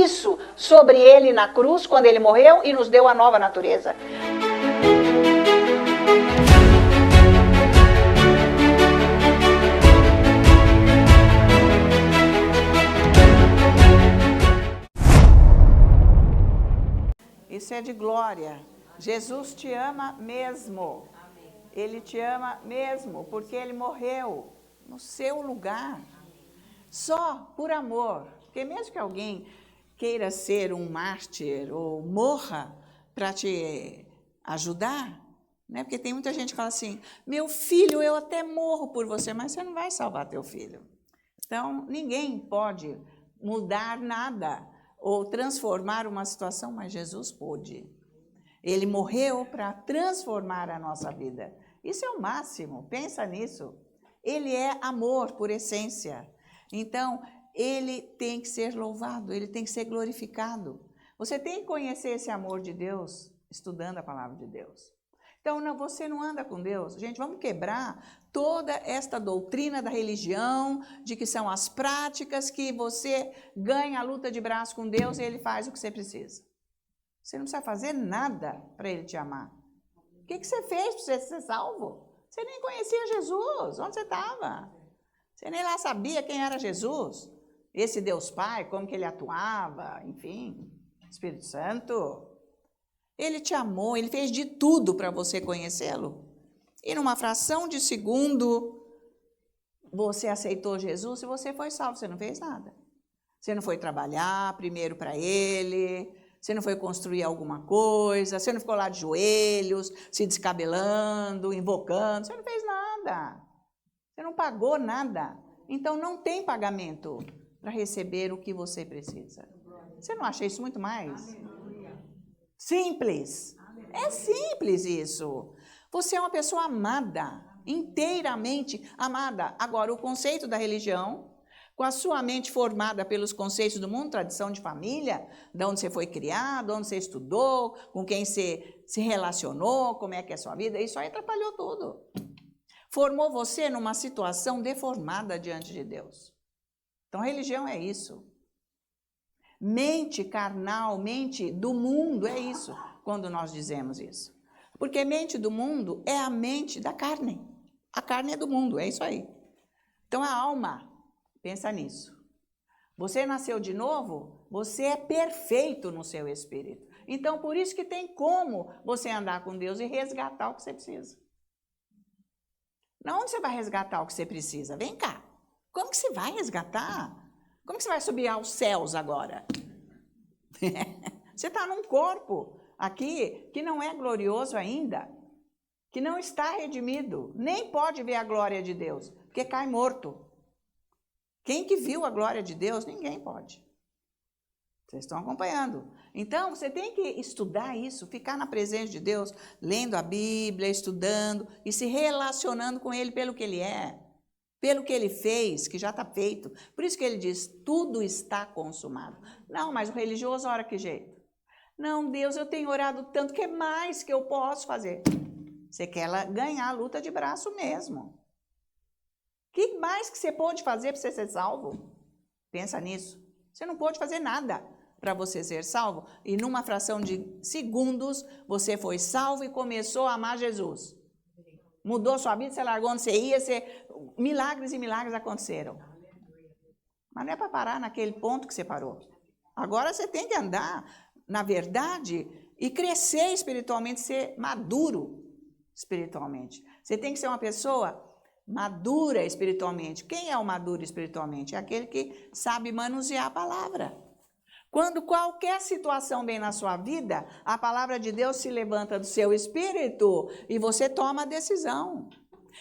isso sobre ele na cruz, quando ele morreu e nos deu a nova natureza. Isso é de glória. Jesus te ama mesmo. Ele te ama mesmo, porque ele morreu no seu lugar. Só por amor. Porque mesmo que alguém queira ser um mártir ou morra para te ajudar, né? Porque tem muita gente que fala assim, meu filho, eu até morro por você, mas você não vai salvar teu filho. Então, ninguém pode mudar nada ou transformar uma situação, mas Jesus pôde. Ele morreu para transformar a nossa vida. Isso é o máximo, pensa nisso. Ele é amor por essência. Então, ele tem que ser louvado, ele tem que ser glorificado. Você tem que conhecer esse amor de Deus estudando a palavra de Deus. Então, você não anda com Deus. Gente, vamos quebrar toda esta doutrina da religião, de que são as práticas que você ganha a luta de braço com Deus e ele faz o que você precisa. Você não precisa fazer nada para ele te amar. O que você fez para você ser salvo? Você nem conhecia Jesus. Onde você estava? Você nem lá sabia quem era Jesus. Esse Deus Pai, como que ele atuava, enfim, Espírito Santo. Ele te amou, ele fez de tudo para você conhecê-lo. E numa fração de segundo, você aceitou Jesus e você foi salvo. Você não fez nada. Você não foi trabalhar primeiro para ele, você não foi construir alguma coisa, você não ficou lá de joelhos, se descabelando, invocando, você não fez nada. Você não pagou nada. Então não tem pagamento para receber o que você precisa. Você não acha isso muito mais? Simples. É simples isso. Você é uma pessoa amada, inteiramente amada. Agora, o conceito da religião, com a sua mente formada pelos conceitos do mundo, tradição de família, de onde você foi criado, onde você estudou, com quem você se relacionou, como é que é a sua vida, isso aí atrapalhou tudo. Formou você numa situação deformada diante de Deus. Então, religião é isso. Mente carnal, mente do mundo, é isso, quando nós dizemos isso. Porque mente do mundo é a mente da carne. A carne é do mundo, é isso aí. Então, a alma, pensa nisso. Você nasceu de novo, você é perfeito no seu espírito. Então, por isso que tem como você andar com Deus e resgatar o que você precisa. Não, onde você vai resgatar o que você precisa? Vem cá. Como que você vai resgatar? Como que você vai subir aos céus agora? Você está num corpo aqui que não é glorioso ainda, que não está redimido, nem pode ver a glória de Deus, porque cai morto. Quem que viu a glória de Deus? Ninguém pode. Vocês estão acompanhando. Então, você tem que estudar isso, ficar na presença de Deus, lendo a Bíblia, estudando e se relacionando com Ele pelo que Ele é, pelo que Ele fez, que já está feito. Por isso que Ele diz, tudo está consumado. Não, mas o religioso ora que jeito? Não, Deus, eu tenho orado tanto, que mais que eu posso fazer? Você quer ganhar a luta de braço mesmo. O que mais que você pode fazer para você ser salvo? Pensa nisso. Você não pode fazer nada para você ser salvo. E numa fração de segundos, você foi salvo e começou a amar Jesus. Mudou sua vida, você largou onde você ia, milagres e milagres aconteceram. Mas não é para parar naquele ponto que você parou. Agora você tem que andar, na verdade, e crescer espiritualmente, ser maduro espiritualmente. Você tem que ser uma pessoa madura espiritualmente. Quem é o maduro espiritualmente? É aquele que sabe manusear a palavra. Quando qualquer situação vem na sua vida, a palavra de Deus se levanta do seu espírito e você toma a decisão.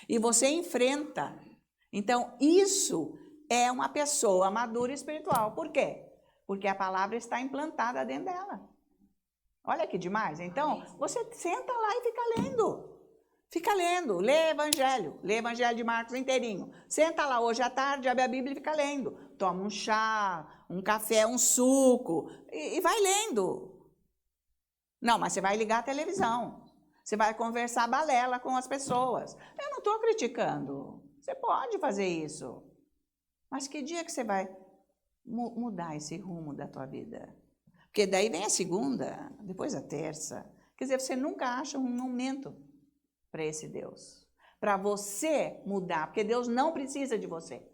E você enfrenta. Então, isso é uma pessoa madura espiritual. Por quê? Porque a palavra está implantada dentro dela. Olha que demais. Então, você senta lá e fica lendo. Fica lendo, lê Evangelho de Marcos inteirinho. Senta lá hoje à tarde, abre a Bíblia e fica lendo. Toma um chá, um café, um suco e vai lendo. Não, mas você vai ligar a televisão. Você vai conversar balela com as pessoas. Eu não estou criticando. Você pode fazer isso. Mas que dia que você vai mudar esse rumo da tua vida. Porque daí vem a segunda, depois a terça. Quer dizer, você nunca acha um momento para esse Deus. Para você mudar, porque Deus não precisa de você.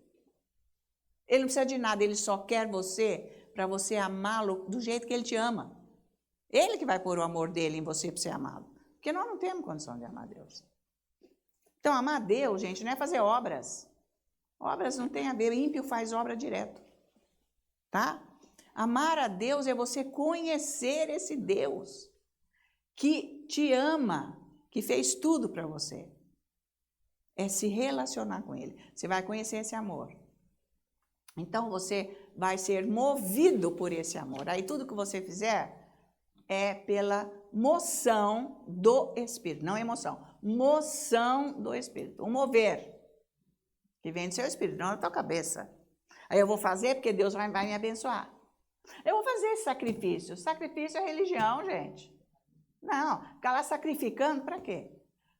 Ele não precisa de nada, Ele só quer você para você amá-lo do jeito que Ele te ama. Ele que vai pôr o amor dele em você para você amá-lo. Porque nós não temos condição de amar Deus. Então, amar Deus, gente, não é fazer obras. Obras não tem a ver, ímpio faz obra direto. Tá? Amar a Deus é você conhecer esse Deus que te ama, que fez tudo para você. É se relacionar com Ele. Você vai conhecer esse amor. Então, você vai ser movido por esse amor. Aí, tudo que você fizer é pela moção do Espírito. Não emoção. Moção do Espírito. O mover. Que vem do seu Espírito, não da tua cabeça. Aí, eu vou fazer porque Deus vai me abençoar. Eu vou fazer esse sacrifício. Sacrifício é religião, gente. Não. Ficar lá sacrificando para quê?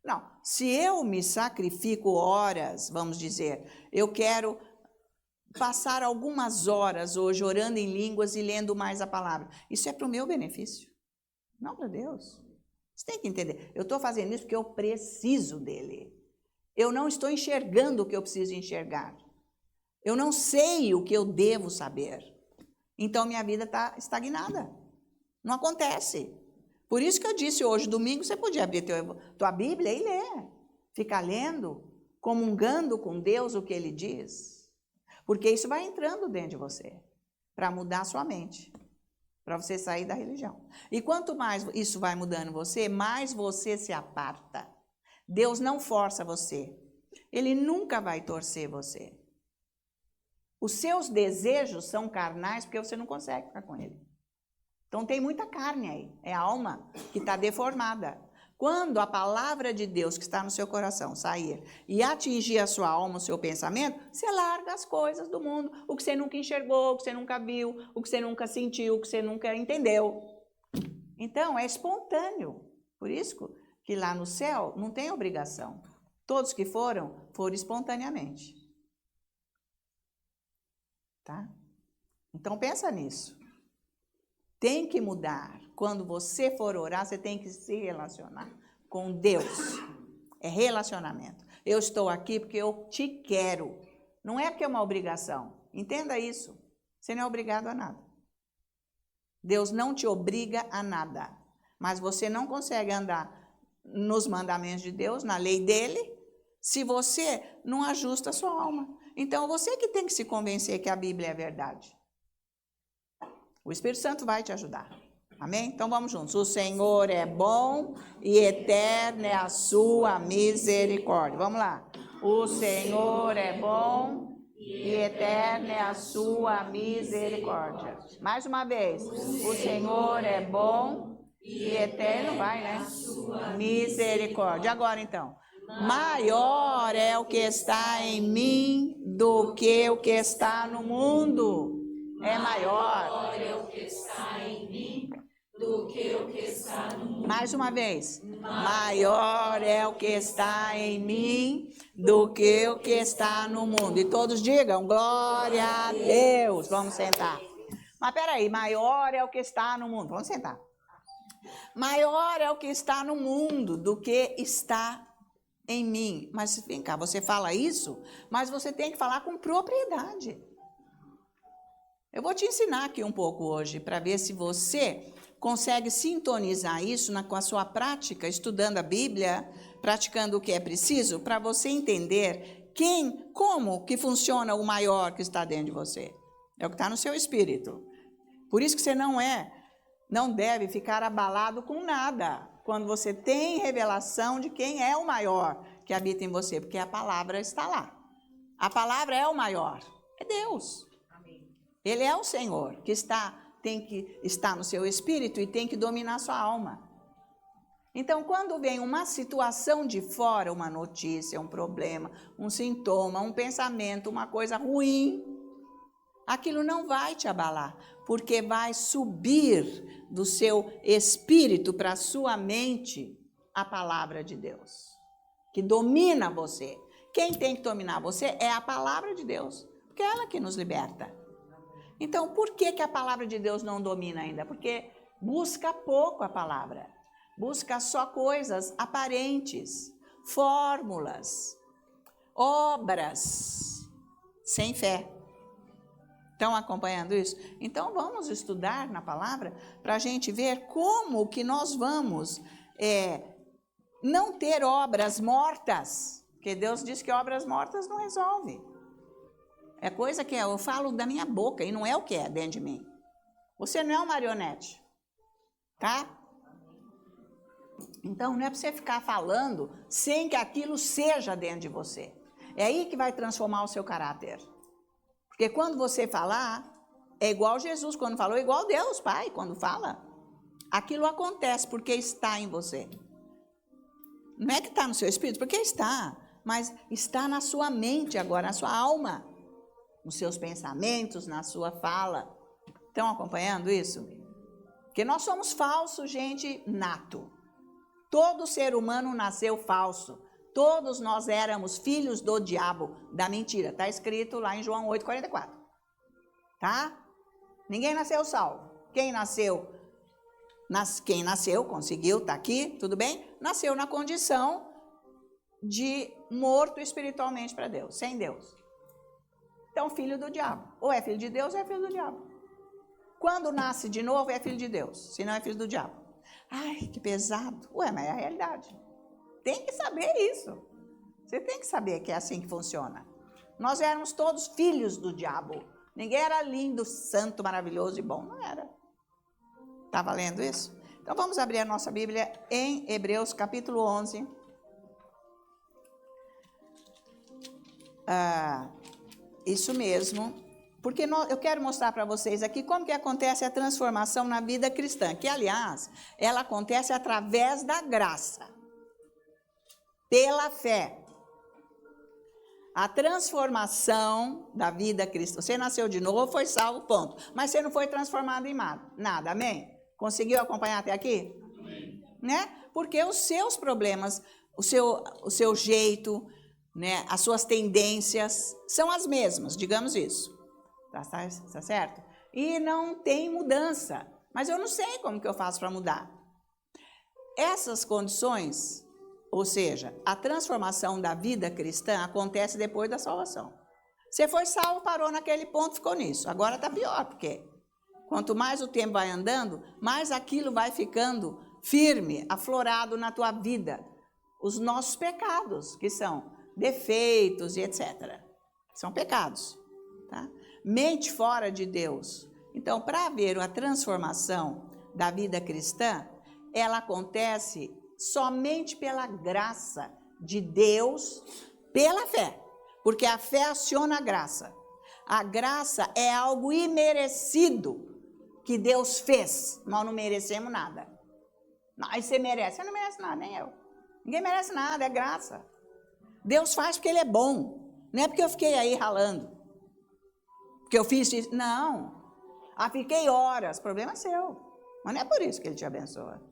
Não. Se eu me sacrifico horas, vamos dizer, eu quero passar algumas horas hoje orando em línguas e lendo mais a palavra. Isso é para o meu benefício, não para Deus. Você tem que entender. Eu estou fazendo isso porque eu preciso dele. Eu não estou enxergando o que eu preciso enxergar. Eu não sei o que eu devo saber. Então, minha vida está estagnada. Não acontece. Por isso que eu disse hoje, domingo, você podia abrir tua Bíblia e ler. Ficar lendo, comungando com Deus o que Ele diz. Porque isso vai entrando dentro de você, para mudar a sua mente, para você sair da religião. E quanto mais isso vai mudando você, mais você se aparta. Deus não força você. Ele nunca vai torcer você. Os seus desejos são carnais porque você não consegue ficar com ele. Então tem muita carne aí, é a alma que está deformada. Quando a palavra de Deus que está no seu coração sair e atingir a sua alma, o seu pensamento, você larga as coisas do mundo, o que você nunca enxergou, o que você nunca viu, o que você nunca sentiu, o que você nunca entendeu. Então é espontâneo. Por isso que lá no céu não tem obrigação. Todos que foram espontaneamente. Tá? Então pensa nisso. Tem que mudar. Quando você for orar, você tem que se relacionar com Deus. É relacionamento. Eu estou aqui porque eu te quero. Não é porque é uma obrigação. Entenda isso. Você não é obrigado a nada. Deus não te obriga a nada. Mas você não consegue andar nos mandamentos de Deus, na lei dele, se você não ajusta a sua alma. Então, você que tem que se convencer que a Bíblia é verdade. O Espírito Santo vai te ajudar. Amém? Então vamos juntos. O Senhor é bom e eterna é a sua misericórdia. Vamos lá. O Senhor é bom e eterna é a sua misericórdia. Mais uma vez. O Senhor é bom e eterno, vai, né? Misericórdia. Agora então. Maior é o que está em mim do que o que está no mundo. É maior é o que está em mim do que o que está no mundo. Mais uma vez. Maior é o que está em mim do que o que está no mundo. E todos digam, glória a Deus. Vamos sentar. Mas peraí, maior é o que está no mundo. Vamos sentar. Maior é o que está no mundo do que está em mim. Mas vem cá, você fala isso, mas você tem que falar com propriedade. Eu vou te ensinar aqui um pouco hoje, para ver se você consegue sintonizar isso com a sua prática, estudando a Bíblia, praticando o que é preciso, para você entender como que funciona o maior que está dentro de você. É o que está no seu espírito. Por isso que você não deve ficar abalado com nada, quando você tem revelação de quem é o maior que habita em você, porque a palavra está lá. A palavra é o maior, é Deus. Ele é o Senhor que tem que estar no seu espírito e tem que dominar a sua alma. Então, quando vem uma situação de fora, uma notícia, um problema, um sintoma, um pensamento, uma coisa ruim, aquilo não vai te abalar, porque vai subir do seu espírito para a sua mente a palavra de Deus, que domina você. Quem tem que dominar você é a palavra de Deus, porque é ela que nos liberta. Então, por que que a palavra de Deus não domina ainda? Porque busca pouco a palavra. Busca só coisas aparentes, fórmulas, obras, sem fé. Estão acompanhando isso? Então vamos estudar na palavra para a gente ver como que nós vamos não ter obras mortas, porque Deus diz que obras mortas não resolve. É coisa que eu falo da minha boca e não é o que é dentro de mim. Você não é uma marionete, tá? Então não é para você ficar falando sem que aquilo seja dentro de você. É aí que vai transformar o seu caráter. Porque quando você falar, é igual Jesus quando falou, igual Deus Pai quando fala. Aquilo acontece porque está em você. Não é que está no seu espírito, porque está, mas está na sua mente agora, na sua alma, nos seus pensamentos, na sua fala. Estão acompanhando isso? Porque nós somos falsos, gente, nato. Todo ser humano nasceu falso. Todos nós éramos filhos do diabo, da mentira. Está escrito lá em João 8,44. Tá? Ninguém nasceu salvo. Quem nasceu, conseguiu, está aqui, tudo bem? Nasceu na condição de morto espiritualmente para Deus, sem Deus. Então, filho do diabo. Ou é filho de Deus ou é filho do diabo. Quando nasce de novo, é filho de Deus, senão é filho do diabo. Ai, que pesado. Ué, mas é a realidade. Tem que saber isso. Você tem que saber que é assim que funciona. Nós éramos todos filhos do diabo. Ninguém era lindo, santo, maravilhoso e bom. Não era. Está valendo isso? Então vamos abrir a nossa Bíblia em Hebreus capítulo 11. Isso mesmo. Porque eu quero mostrar para vocês aqui como que acontece a transformação na vida cristã. Que, aliás, ela acontece através da graça. Pela fé. A transformação da vida cristã. Você nasceu de novo, foi salvo, ponto. Mas você não foi transformado em nada, amém? Conseguiu acompanhar até aqui? Amém. Né? Porque os seus problemas, o seu jeito, né, as suas tendências são as mesmas, digamos isso. Tá certo? E não tem mudança. Mas eu não sei como que eu faço para mudar. Essas condições, ou seja, a transformação da vida cristã acontece depois da salvação. Você foi salvo, parou naquele ponto, ficou nisso. Agora está pior, porque quanto mais o tempo vai andando, mais aquilo vai ficando firme, aflorado na tua vida. Os nossos pecados, que são defeitos e etc. São pecados, tá? Mente fora de Deus. Então, para haver a transformação da vida cristã, ela acontece somente pela graça de Deus, pela fé. Porque a fé aciona a graça. A graça é algo imerecido que Deus fez. Nós não merecemos nada. Mas você merece. Você não merece nada, nem eu. Ninguém merece nada, é graça. Deus faz porque Ele é bom. Não é porque eu fiquei aí ralando. Que eu fiz isso. Não. Fiquei horas. O problema é seu. Mas não é por isso que Ele te abençoa.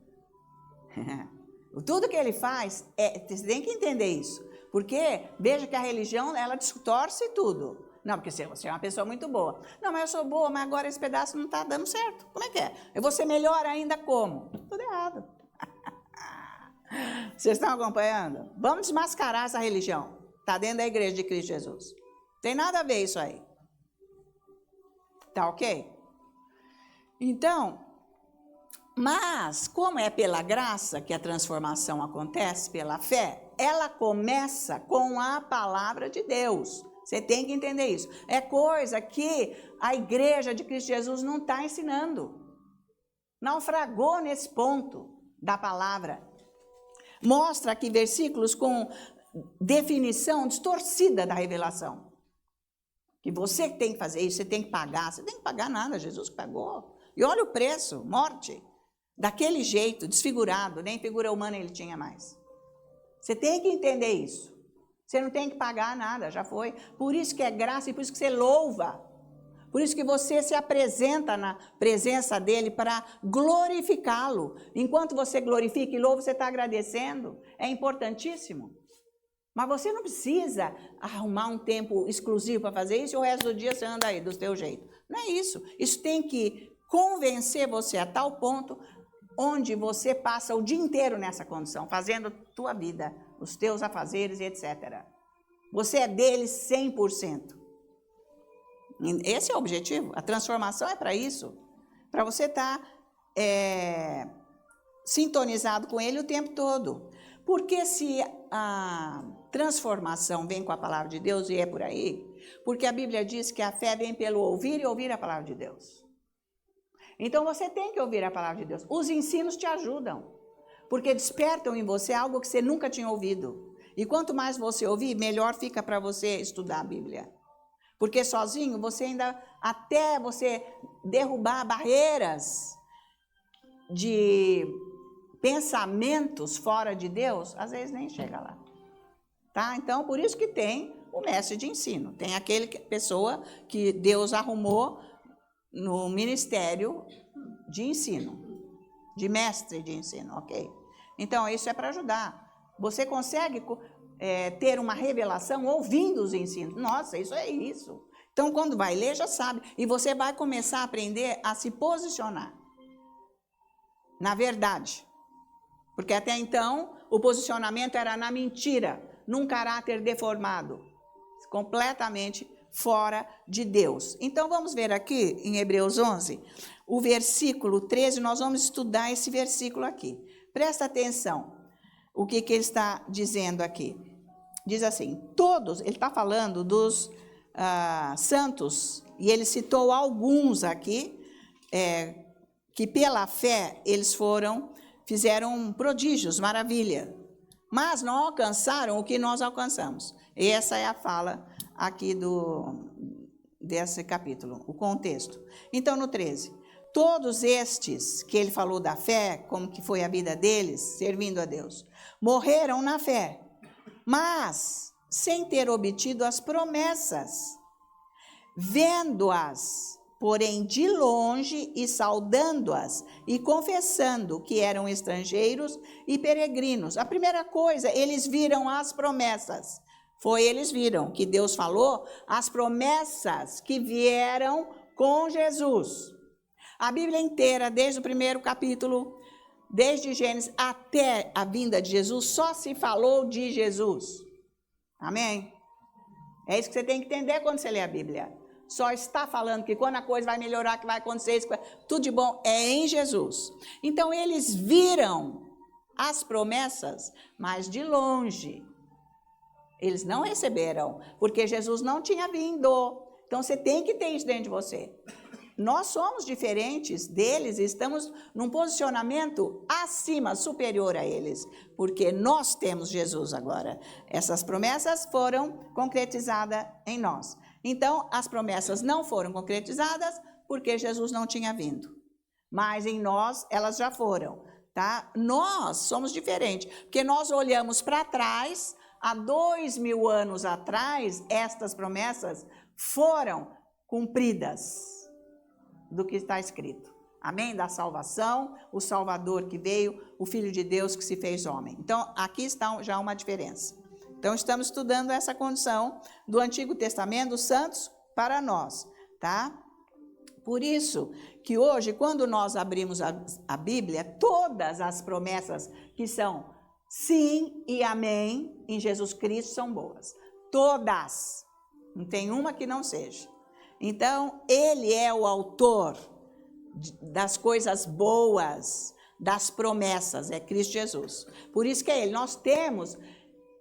Tudo que Ele faz, você tem que entender isso. Porque, veja que a religião, ela distorce tudo. Não, porque você é uma pessoa muito boa. Não, mas eu sou boa, mas agora esse pedaço não está dando certo. Como é que é? Eu vou ser melhor ainda como? Tudo errado. Vocês estão acompanhando? Vamos desmascarar essa religião. Está dentro da igreja de Cristo Jesus. Tem nada a ver isso aí. Tá ok? Então, mas como é pela graça que a transformação acontece, pela fé, ela começa com a palavra de Deus. Você tem que entender isso. É coisa que a igreja de Cristo Jesus não está ensinando. Naufragou nesse ponto da palavra. Mostra aqui versículos com definição distorcida da revelação. Que você tem que fazer isso, você tem que pagar. Você tem que pagar nada, Jesus que pagou. E olha o preço, morte. Daquele jeito, desfigurado, nem figura humana ele tinha mais. Você tem que entender isso. Você não tem que pagar nada, já foi. Por isso que é graça e por isso que você louva. Por isso que você se apresenta na presença dele para glorificá-lo. Enquanto você glorifica e louva, você está agradecendo. É importantíssimo. Mas você não precisa arrumar um tempo exclusivo para fazer isso e o resto do dia você anda aí do teu jeito. Não é isso. Isso tem que convencer você a tal ponto onde você passa o dia inteiro nessa condição, fazendo tua vida, os teus afazeres e etc. Você é deles 100%. Esse é o objetivo. A transformação é para isso. Para você estar sintonizado com ele o tempo todo. Porque se a transformação vem com a palavra de Deus, e é por aí, porque a Bíblia diz que a fé vem pelo ouvir e ouvir a palavra de Deus. Então você tem que ouvir a palavra de Deus. Os ensinos te ajudam, porque despertam em você algo que você nunca tinha ouvido. E quanto mais você ouvir, melhor fica para você estudar a Bíblia. Porque sozinho você ainda, até você derrubar barreiras de pensamentos fora de Deus, às vezes nem chega lá. Tá? Então, por isso que tem o mestre de ensino. Tem aquele pessoa que Deus arrumou no ministério de ensino, de mestre de ensino, ok? Então, isso é para ajudar. Você consegue ter uma revelação ouvindo os ensinos. Nossa, isso é isso. Então, quando vai ler, já sabe. E você vai começar a aprender a se posicionar na verdade. Porque até então, o posicionamento era na mentira, num caráter deformado, completamente fora de Deus. Então, vamos ver aqui, em Hebreus 11, o versículo 13, nós vamos estudar esse versículo aqui. Presta atenção, o que ele está dizendo aqui. Diz assim, todos, ele está falando dos santos, e ele citou alguns aqui, que pela fé eles fizeram prodígios, maravilha, mas não alcançaram o que nós alcançamos. E essa é a fala aqui desse capítulo, o contexto. Então, no 13, todos estes que ele falou da fé, como que foi a vida deles, servindo a Deus, morreram na fé, mas sem ter obtido as promessas, vendo-as, porém de longe e saudando-as e confessando que eram estrangeiros e peregrinos. A primeira coisa, eles viram as promessas. Eles viram que Deus falou as promessas que vieram com Jesus. A Bíblia inteira, desde o primeiro capítulo, desde Gênesis até a vinda de Jesus, só se falou de Jesus. Amém? É isso que você tem que entender quando você lê a Bíblia. Só está falando que quando a coisa vai melhorar, que vai acontecer, isso, tudo de bom, é em Jesus. Então, eles viram as promessas, mas de longe. Eles não receberam, porque Jesus não tinha vindo. Então, você tem que ter isso dentro de você. Nós somos diferentes deles, estamos num posicionamento acima, superior a eles, porque nós temos Jesus agora. Essas promessas foram concretizadas em nós. Então, as promessas não foram concretizadas porque Jesus não tinha vindo. Mas em nós, elas já foram, tá? Nós somos diferentes, porque nós olhamos para trás, há 2000 anos atrás, estas promessas foram cumpridas do que está escrito. Amém? Da salvação, o Salvador que veio, o Filho de Deus que se fez homem. Então, aqui está já uma diferença. Então, estamos estudando essa condição do Antigo Testamento, dos santos, para nós, tá? Por isso que hoje, quando nós abrimos a Bíblia, todas as promessas que são sim e amém em Jesus Cristo são boas. Todas. Não tem uma que não seja. Então, ele é o autor das coisas boas, das promessas, é Cristo Jesus. Por isso que é ele. Nós temos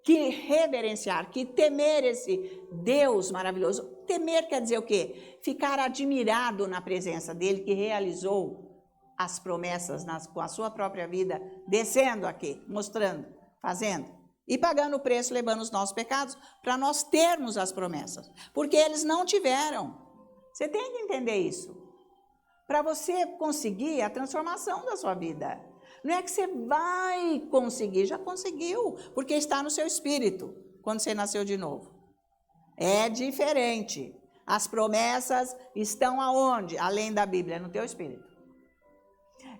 que reverenciar, que temer esse Deus maravilhoso. Temer quer dizer o quê? Ficar admirado na presença dele, que realizou as promessas com a sua própria vida, descendo aqui, mostrando, fazendo. E pagando o preço, levando os nossos pecados, para nós termos as promessas. Porque eles não tiveram. Você tem que entender isso. Para você conseguir a transformação da sua vida. Não é que você vai conseguir, já conseguiu, porque está no seu espírito, quando você nasceu de novo. É diferente. As promessas estão aonde? Além da Bíblia, no teu espírito.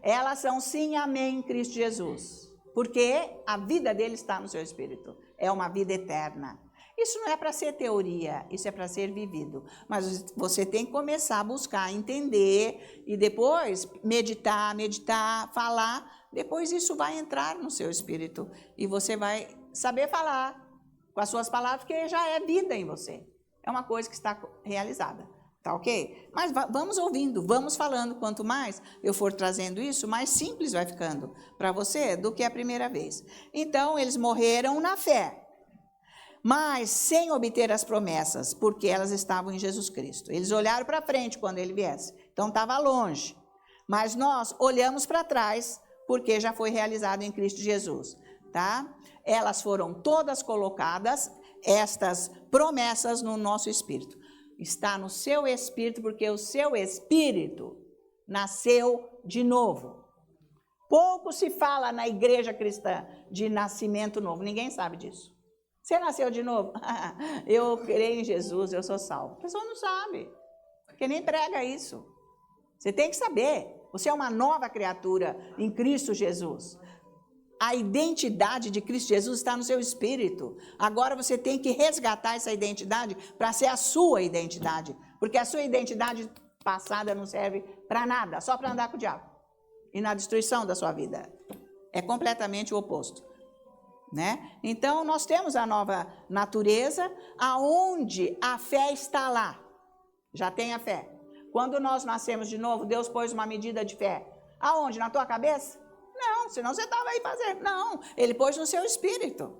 Elas são sim e amém em Cristo Jesus. Porque a vida dele está no seu espírito. É uma vida eterna. Isso não é para ser teoria, isso é para ser vivido. Mas você tem que começar a buscar, entender e depois meditar, falar. Depois isso vai entrar no seu espírito e você vai saber falar com as suas palavras, porque já é vida em você. É uma coisa que está realizada. Tá ok? Mas vamos ouvindo, vamos falando. Quanto mais eu for trazendo isso, mais simples vai ficando para você do que a primeira vez. Então, eles morreram na fé, mas sem obter as promessas, porque elas estavam em Jesus Cristo. Eles olharam para frente quando ele viesse, então estava longe. Mas nós olhamos para trás, porque já foi realizado em Cristo Jesus, tá? Elas foram todas colocadas, estas promessas, no nosso espírito. Está no seu espírito, porque o seu espírito nasceu de novo. Pouco se fala na igreja cristã de nascimento novo, ninguém sabe disso. Você nasceu de novo? Eu creio em Jesus, eu sou salvo. A pessoa não sabe, porque nem prega isso. Você tem que saber, você é uma nova criatura em Cristo Jesus. A identidade de Cristo Jesus está no seu espírito. Agora você tem que resgatar essa identidade para ser a sua identidade. Porque a sua identidade passada não serve para nada, só para andar com o diabo. E na destruição da sua vida. É completamente o oposto. Né? Então, nós temos a nova natureza, aonde a fé está lá. Já tem a fé. Quando nós nascemos de novo, Deus pôs uma medida de fé. Aonde? Na tua cabeça? Não, senão você estava aí fazendo. Não, ele pôs no seu espírito.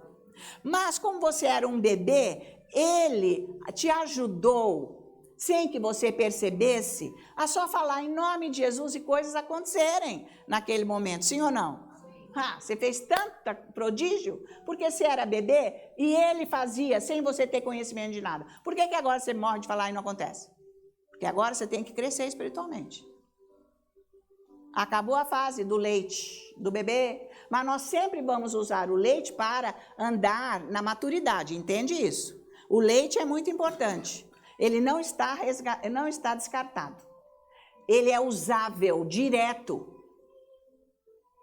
Mas como você era um bebê, ele te ajudou, sem que você percebesse, a só falar em nome de Jesus e coisas acontecerem naquele momento. Sim ou não? Você fez tanto prodígio porque você era bebê e ele fazia sem você ter conhecimento de nada. Por que agora você morre de falar e não acontece? Porque agora você tem que crescer espiritualmente. Acabou a fase do leite, do bebê, mas nós sempre vamos usar o leite para andar na maturidade, entende isso? O leite é muito importante, ele não está descartado, ele é usável direto.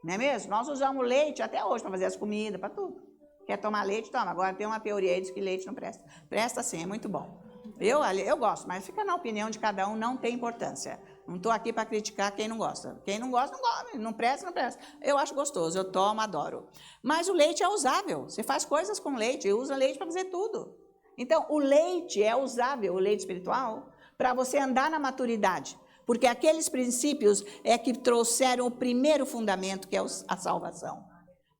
Não é mesmo? Nós usamos leite até hoje para fazer as comidas, para tudo. Quer tomar leite? Toma. Agora tem uma teoria aí de que leite não presta. Presta sim, é muito bom. Eu gosto, mas fica na opinião de cada um, não tem importância. Não estou aqui para criticar quem não gosta. Quem não gosta, não come. Não presta, não presta. Eu acho gostoso, eu tomo, adoro. Mas o leite é usável. Você faz coisas com leite, usa leite para fazer tudo. Então, o leite é usável, o leite espiritual, para você andar na maturidade. Porque aqueles princípios é que trouxeram o primeiro fundamento, que é a salvação.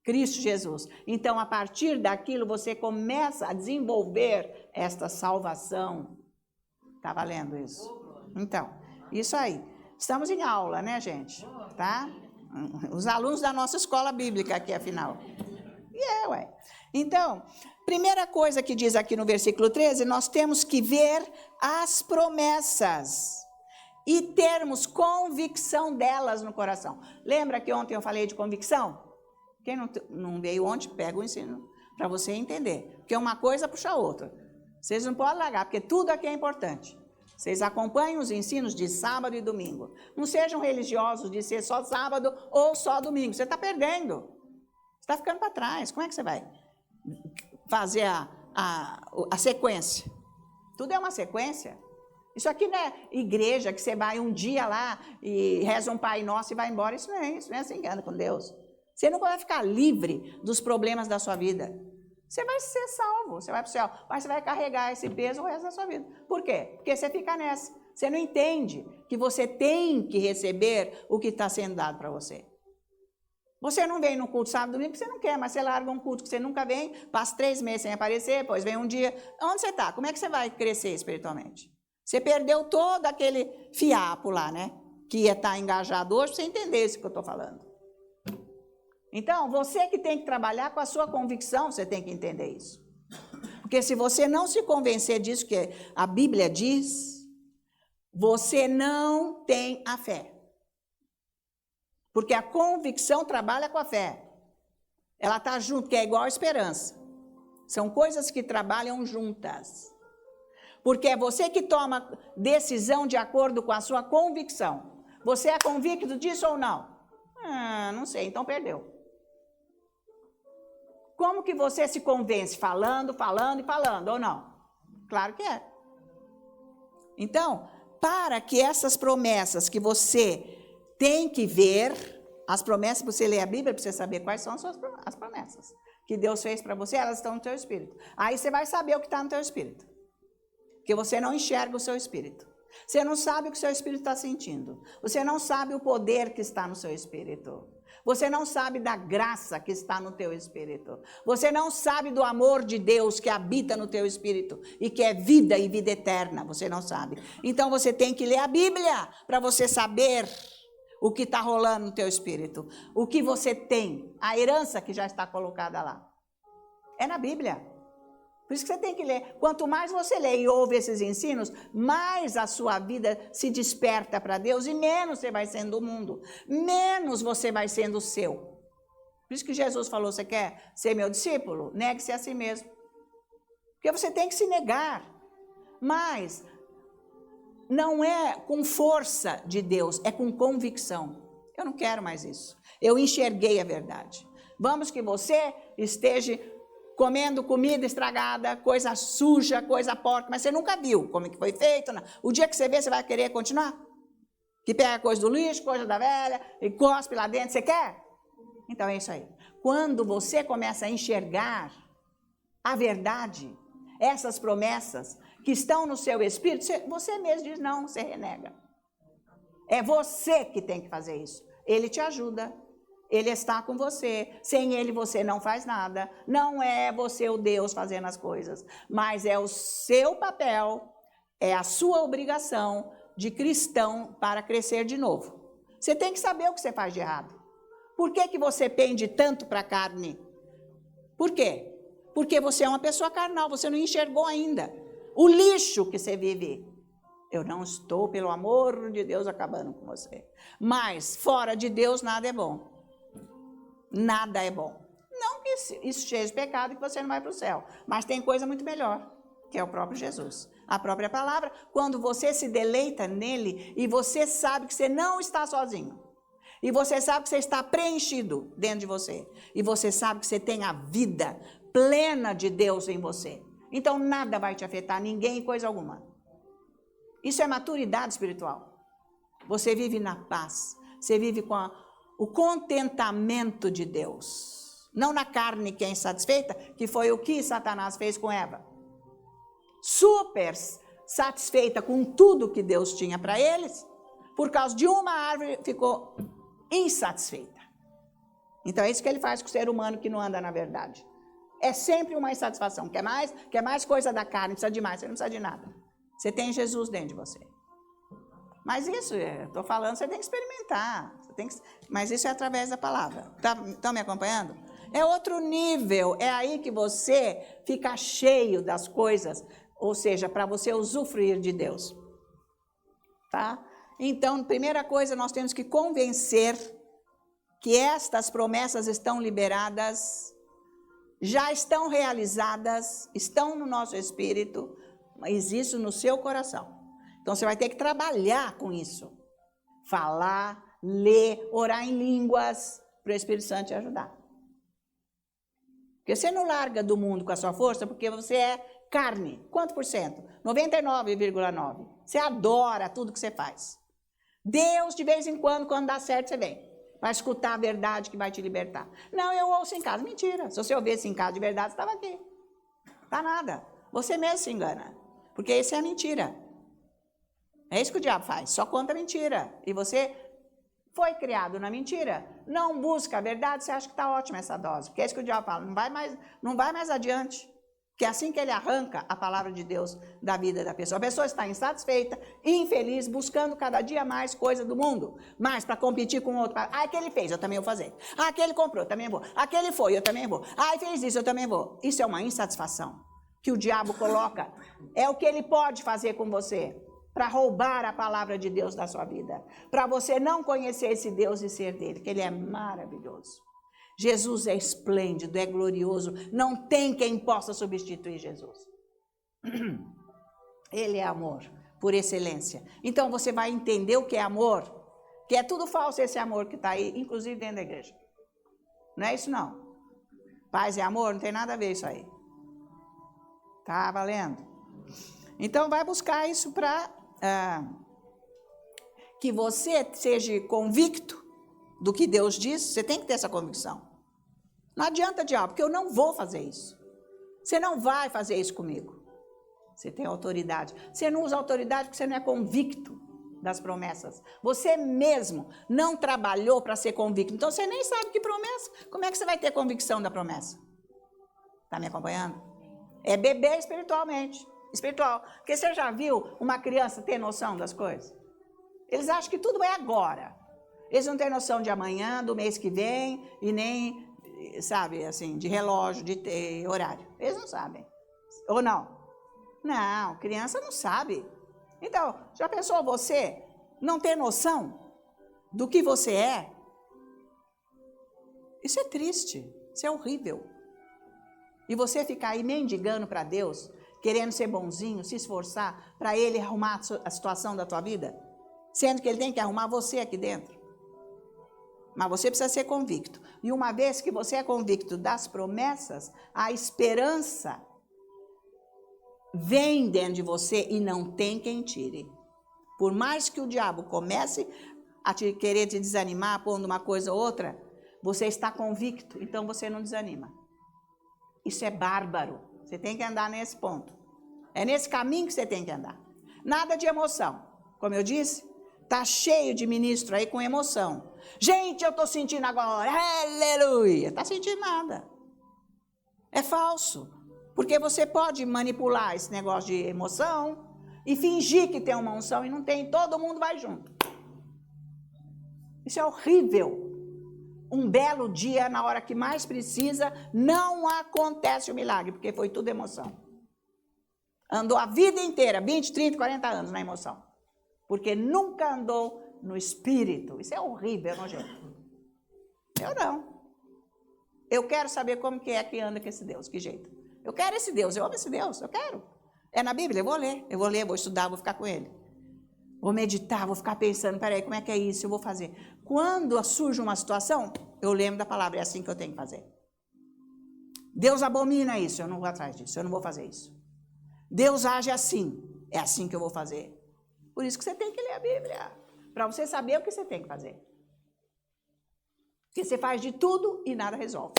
Cristo Jesus. Então, a partir daquilo, você começa a desenvolver esta salvação. Tá valendo isso? Então, isso aí. Estamos em aula, né, gente? Tá? Os alunos da nossa escola bíblica aqui, afinal. Ué. Então, primeira coisa que diz aqui no versículo 13, nós temos que ver as promessas e termos convicção delas no coração. Lembra que ontem eu falei de convicção? Quem não veio ontem, pega o ensino para você entender. Porque uma coisa puxa a outra. Vocês não podem largar, porque tudo aqui é importante. Vocês acompanham os ensinos de sábado e domingo. Não sejam religiosos de ser só sábado ou só domingo. Você está perdendo. Você está ficando para trás. Como é que você vai fazer a sequência? Tudo é uma sequência. Isso aqui não é igreja que você vai um dia lá e reza um Pai Nosso e vai embora. Isso não é assim que anda com Deus. Você não vai ficar livre dos problemas da sua vida. Você vai ser salvo, você vai para o céu, mas você vai carregar esse peso o resto da sua vida. Por quê? Porque você fica nessa. Você não entende que você tem que receber o que está sendo dado para você. Você não vem no culto sábado e domingo porque você não quer, mas você larga um culto que você nunca vem, passa 3 meses sem aparecer, depois vem um dia. Onde você está? Como é que você vai crescer espiritualmente? Você perdeu todo aquele fiapo lá, né? Que ia estar engajado hoje para você entender isso que eu estou falando. Então, você que tem que trabalhar com a sua convicção, você tem que entender isso. Porque se você não se convencer disso que a Bíblia diz, você não tem a fé. Porque a convicção trabalha com a fé. Ela está junto, que é igual a esperança. São coisas que trabalham juntas. Porque é você que toma decisão de acordo com a sua convicção. Você é convicto disso ou não? Não sei, então perdeu. Como que você se convence? Falando, falando e falando, ou não? Claro que é. Então, para que essas promessas que você tem que ver, as promessas, você lê a Bíblia para você saber quais são as promessas que Deus fez para você, elas estão no teu espírito. Aí você vai saber o que está no teu espírito. Porque você não enxerga o seu espírito. Você não sabe o que o seu espírito está sentindo. Você não sabe o poder que está no seu espírito. Você não sabe da graça que está no teu espírito. Você não sabe do amor de Deus que habita no teu espírito e que é vida e vida eterna. Você não sabe. Então você tem que ler a Bíblia para você saber o que está rolando no teu espírito. O que você tem, a herança que já está colocada lá. É na Bíblia. Por isso que você tem que ler. Quanto mais você lê e ouve esses ensinos, mais a sua vida se desperta para Deus e menos você vai sendo do mundo. Menos você vai sendo o seu. Por isso que Jesus falou, você quer ser meu discípulo? Negue-se a si mesmo. Porque você tem que se negar. Mas não é com força de Deus, é com convicção. Eu não quero mais isso. Eu enxerguei a verdade. Vamos que você esteja comendo comida estragada, coisa suja, coisa porca, mas você nunca viu como é que foi feito. Não. O dia que você vê, você vai querer continuar? Que pega coisa do lixo, coisa da velha, e cospe lá dentro, você quer? Então é isso aí. Quando você começa a enxergar a verdade, essas promessas que estão no seu espírito, você mesmo diz não, você renega. É você que tem que fazer isso. Ele te ajuda. Ele está com você, sem ele você não faz nada, não é você o Deus fazendo as coisas, mas é o seu papel, é a sua obrigação de cristão para crescer de novo. Você tem que saber o que você faz de errado. Por que que você pende tanto para a carne? Por quê? Porque você é uma pessoa carnal, você não enxergou ainda o lixo que você vive. Eu não estou, pelo amor de Deus, acabando com você. Mas fora de Deus nada é bom. Nada é bom. Não que isso seja pecado e que você não vai para o céu. Mas tem coisa muito melhor, que é o próprio Jesus. A própria palavra, quando você se deleita nele e você sabe que você não está sozinho. E você sabe que você está preenchido dentro de você. E você sabe que você tem a vida plena de Deus em você. Então nada vai te afetar, ninguém, coisa alguma. Isso é maturidade espiritual. Você vive na paz. Você vive com o contentamento de Deus. Não na carne que é insatisfeita, que foi o que Satanás fez com Eva. Super satisfeita com tudo que Deus tinha para eles, por causa de uma árvore ficou insatisfeita. Então é isso que ele faz com o ser humano que não anda na verdade. É sempre uma insatisfação. Quer mais coisa da carne, precisa de mais, você não precisa de nada. Você tem Jesus dentro de você. Mas isso, eu estou falando, você tem que experimentar. Mas isso é através da palavra. Estão me acompanhando? É outro nível. É aí que você fica cheio das coisas. Ou seja, para você usufruir de Deus. Tá? Então, primeira coisa, nós temos que convencer que estas promessas estão liberadas, já estão realizadas, estão no nosso espírito, mas isso no seu coração. Então, você vai ter que trabalhar com isso. Falar, ler, orar em línguas, para o Espírito Santo te ajudar. Porque você não larga do mundo com a sua força, porque você é carne. Quanto por cento? 99,9%. Você adora tudo que você faz. Deus, de vez em quando dá certo, você vem. Vai escutar a verdade que vai te libertar. Não, eu ouço em casa. Mentira. Se você ouvisse em casa de verdade, você estava aqui. Tá nada. Você mesmo se engana. Porque isso é a mentira. É isso que o diabo faz. Só conta mentira. E você foi criado na mentira. Não busca a verdade, você acha que está ótima essa dose. Porque é isso que o diabo fala. Não vai mais adiante. Que é assim que ele arranca a palavra de Deus da vida da pessoa. A pessoa está insatisfeita, infeliz, buscando cada dia mais coisa do mundo. Mais para competir com o outro. Ah, aquele fez, eu também vou fazer. Ah, aquele comprou, eu também vou. Aquele foi, eu também vou. Ah, fez isso, eu também vou. Isso é uma insatisfação que o diabo coloca. É o que ele pode fazer com você para roubar a palavra de Deus da sua vida. Para você não conhecer esse Deus e ser dele, que ele é maravilhoso. Jesus é esplêndido, é glorioso, não tem quem possa substituir Jesus. Ele é amor, por excelência. Então você vai entender o que é amor, que é tudo falso esse amor que está aí, inclusive dentro da igreja. Não é isso não. Paz e amor, não tem nada a ver isso aí. Tá valendo? Então, vai buscar isso para que você seja convicto do que Deus diz. Você tem que ter essa convicção. Não adianta, diabo, porque eu não vou fazer isso. Você não vai fazer isso comigo. Você tem autoridade. Você não usa autoridade porque você não é convicto das promessas. Você mesmo não trabalhou para ser convicto. Então, você nem sabe que promessa. Como é que você vai ter convicção da promessa? Está me acompanhando? É beber espiritualmente. Espiritual. Porque você já viu uma criança ter noção das coisas? Eles acham que tudo é agora. Eles não têm noção de amanhã, do mês que vem, e nem, sabe, assim, de relógio, de horário. Eles não sabem. Ou não? Não, criança não sabe. Então, já pensou você não ter noção do que você é? Isso é triste, isso é horrível. E você ficar aí mendigando para Deus, querendo ser bonzinho, se esforçar para Ele arrumar a situação da tua vida, sendo que Ele tem que arrumar você aqui dentro. Mas você precisa ser convicto. E uma vez que você é convicto das promessas, a esperança vem dentro de você e não tem quem tire. Por mais que o diabo comece a querer te desanimar, pondo uma coisa ou outra, você está convicto, então você não desanima. Isso é bárbaro. Você tem que andar nesse ponto. É nesse caminho que você tem que andar. Nada de emoção. Como eu disse, tá cheio de ministro aí com emoção. Gente, eu estou sentindo agora, aleluia. Está sentindo nada. É falso. Porque você pode manipular esse negócio de emoção e fingir que tem uma unção e não tem, todo mundo vai junto. Isso é horrível. Um belo dia, na hora que mais precisa, não acontece o milagre, porque foi tudo emoção. Andou a vida inteira, 20, 30, 40 anos na emoção. Porque nunca andou no espírito. Isso é horrível, não, gente? Eu não. Eu quero saber como que anda com esse Deus, que jeito. Eu quero esse Deus, eu amo esse Deus, eu quero. É na Bíblia, eu vou ler, vou estudar, vou ficar com ele. Vou meditar, vou ficar pensando, peraí, como é que é isso? Eu vou fazer. Quando surge uma situação, eu lembro da palavra, é assim que eu tenho que fazer. Deus abomina isso, eu não vou atrás disso, eu não vou fazer isso. Deus age assim, é assim que eu vou fazer. Por isso que você tem que ler a Bíblia, para você saber o que você tem que fazer. Porque você faz de tudo e nada resolve.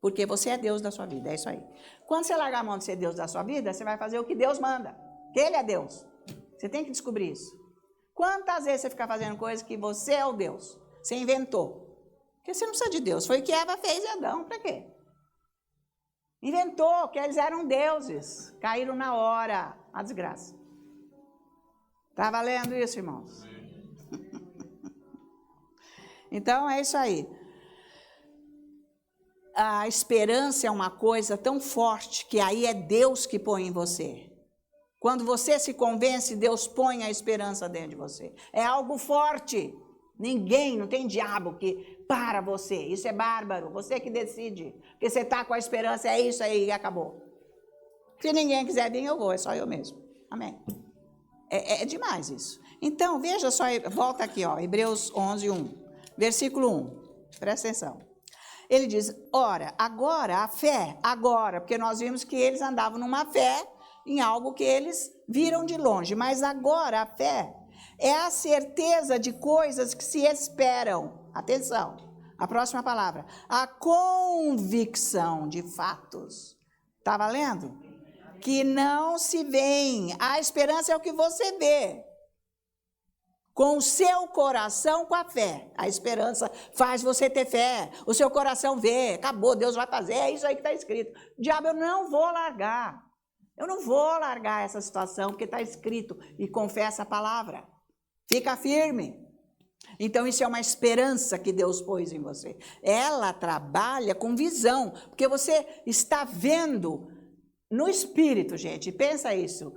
Porque você é Deus da sua vida, é isso aí. Quando você largar a mão de ser Deus da sua vida, você vai fazer o que Deus manda, que Ele é Deus. Você tem que descobrir isso. Quantas vezes você fica fazendo coisas que você é o Deus? Você inventou. Porque você não precisa de Deus. Foi o que Eva fez e Adão. Para quê? Inventou, que eles eram deuses. Caíram na hora. A desgraça. Está valendo isso, irmãos? Então, é isso aí. A esperança é uma coisa tão forte que aí é Deus que põe em você. Quando você se convence, Deus põe a esperança dentro de você. É algo forte. Ninguém, não tem diabo que para você. Isso é bárbaro. Você que decide. Porque você está com a esperança, é isso aí e acabou. Se ninguém quiser vir, eu vou. É só eu mesmo. Amém. É demais isso. Então, veja só, volta aqui, ó, Hebreus 11, 1. Versículo 1. Presta atenção. Ele diz, ora, agora, a fé, agora, porque nós vimos que eles andavam numa fé em algo que eles viram de longe, mas agora a fé é a certeza de coisas que se esperam. Atenção, a próxima palavra, a convicção de fatos. Tá valendo? Que não se veem. A esperança é o que você vê. Com o seu coração, com a fé. A esperança faz você ter fé. O seu coração vê. Acabou, Deus vai fazer. É isso aí que está escrito. Diabo, eu não vou largar. Eu não vou largar essa situação, porque está escrito. E confessa a palavra. Fica firme. Então, isso é uma esperança que Deus pôs em você. Ela trabalha com visão. Porque você está vendo no espírito, gente. Pensa isso.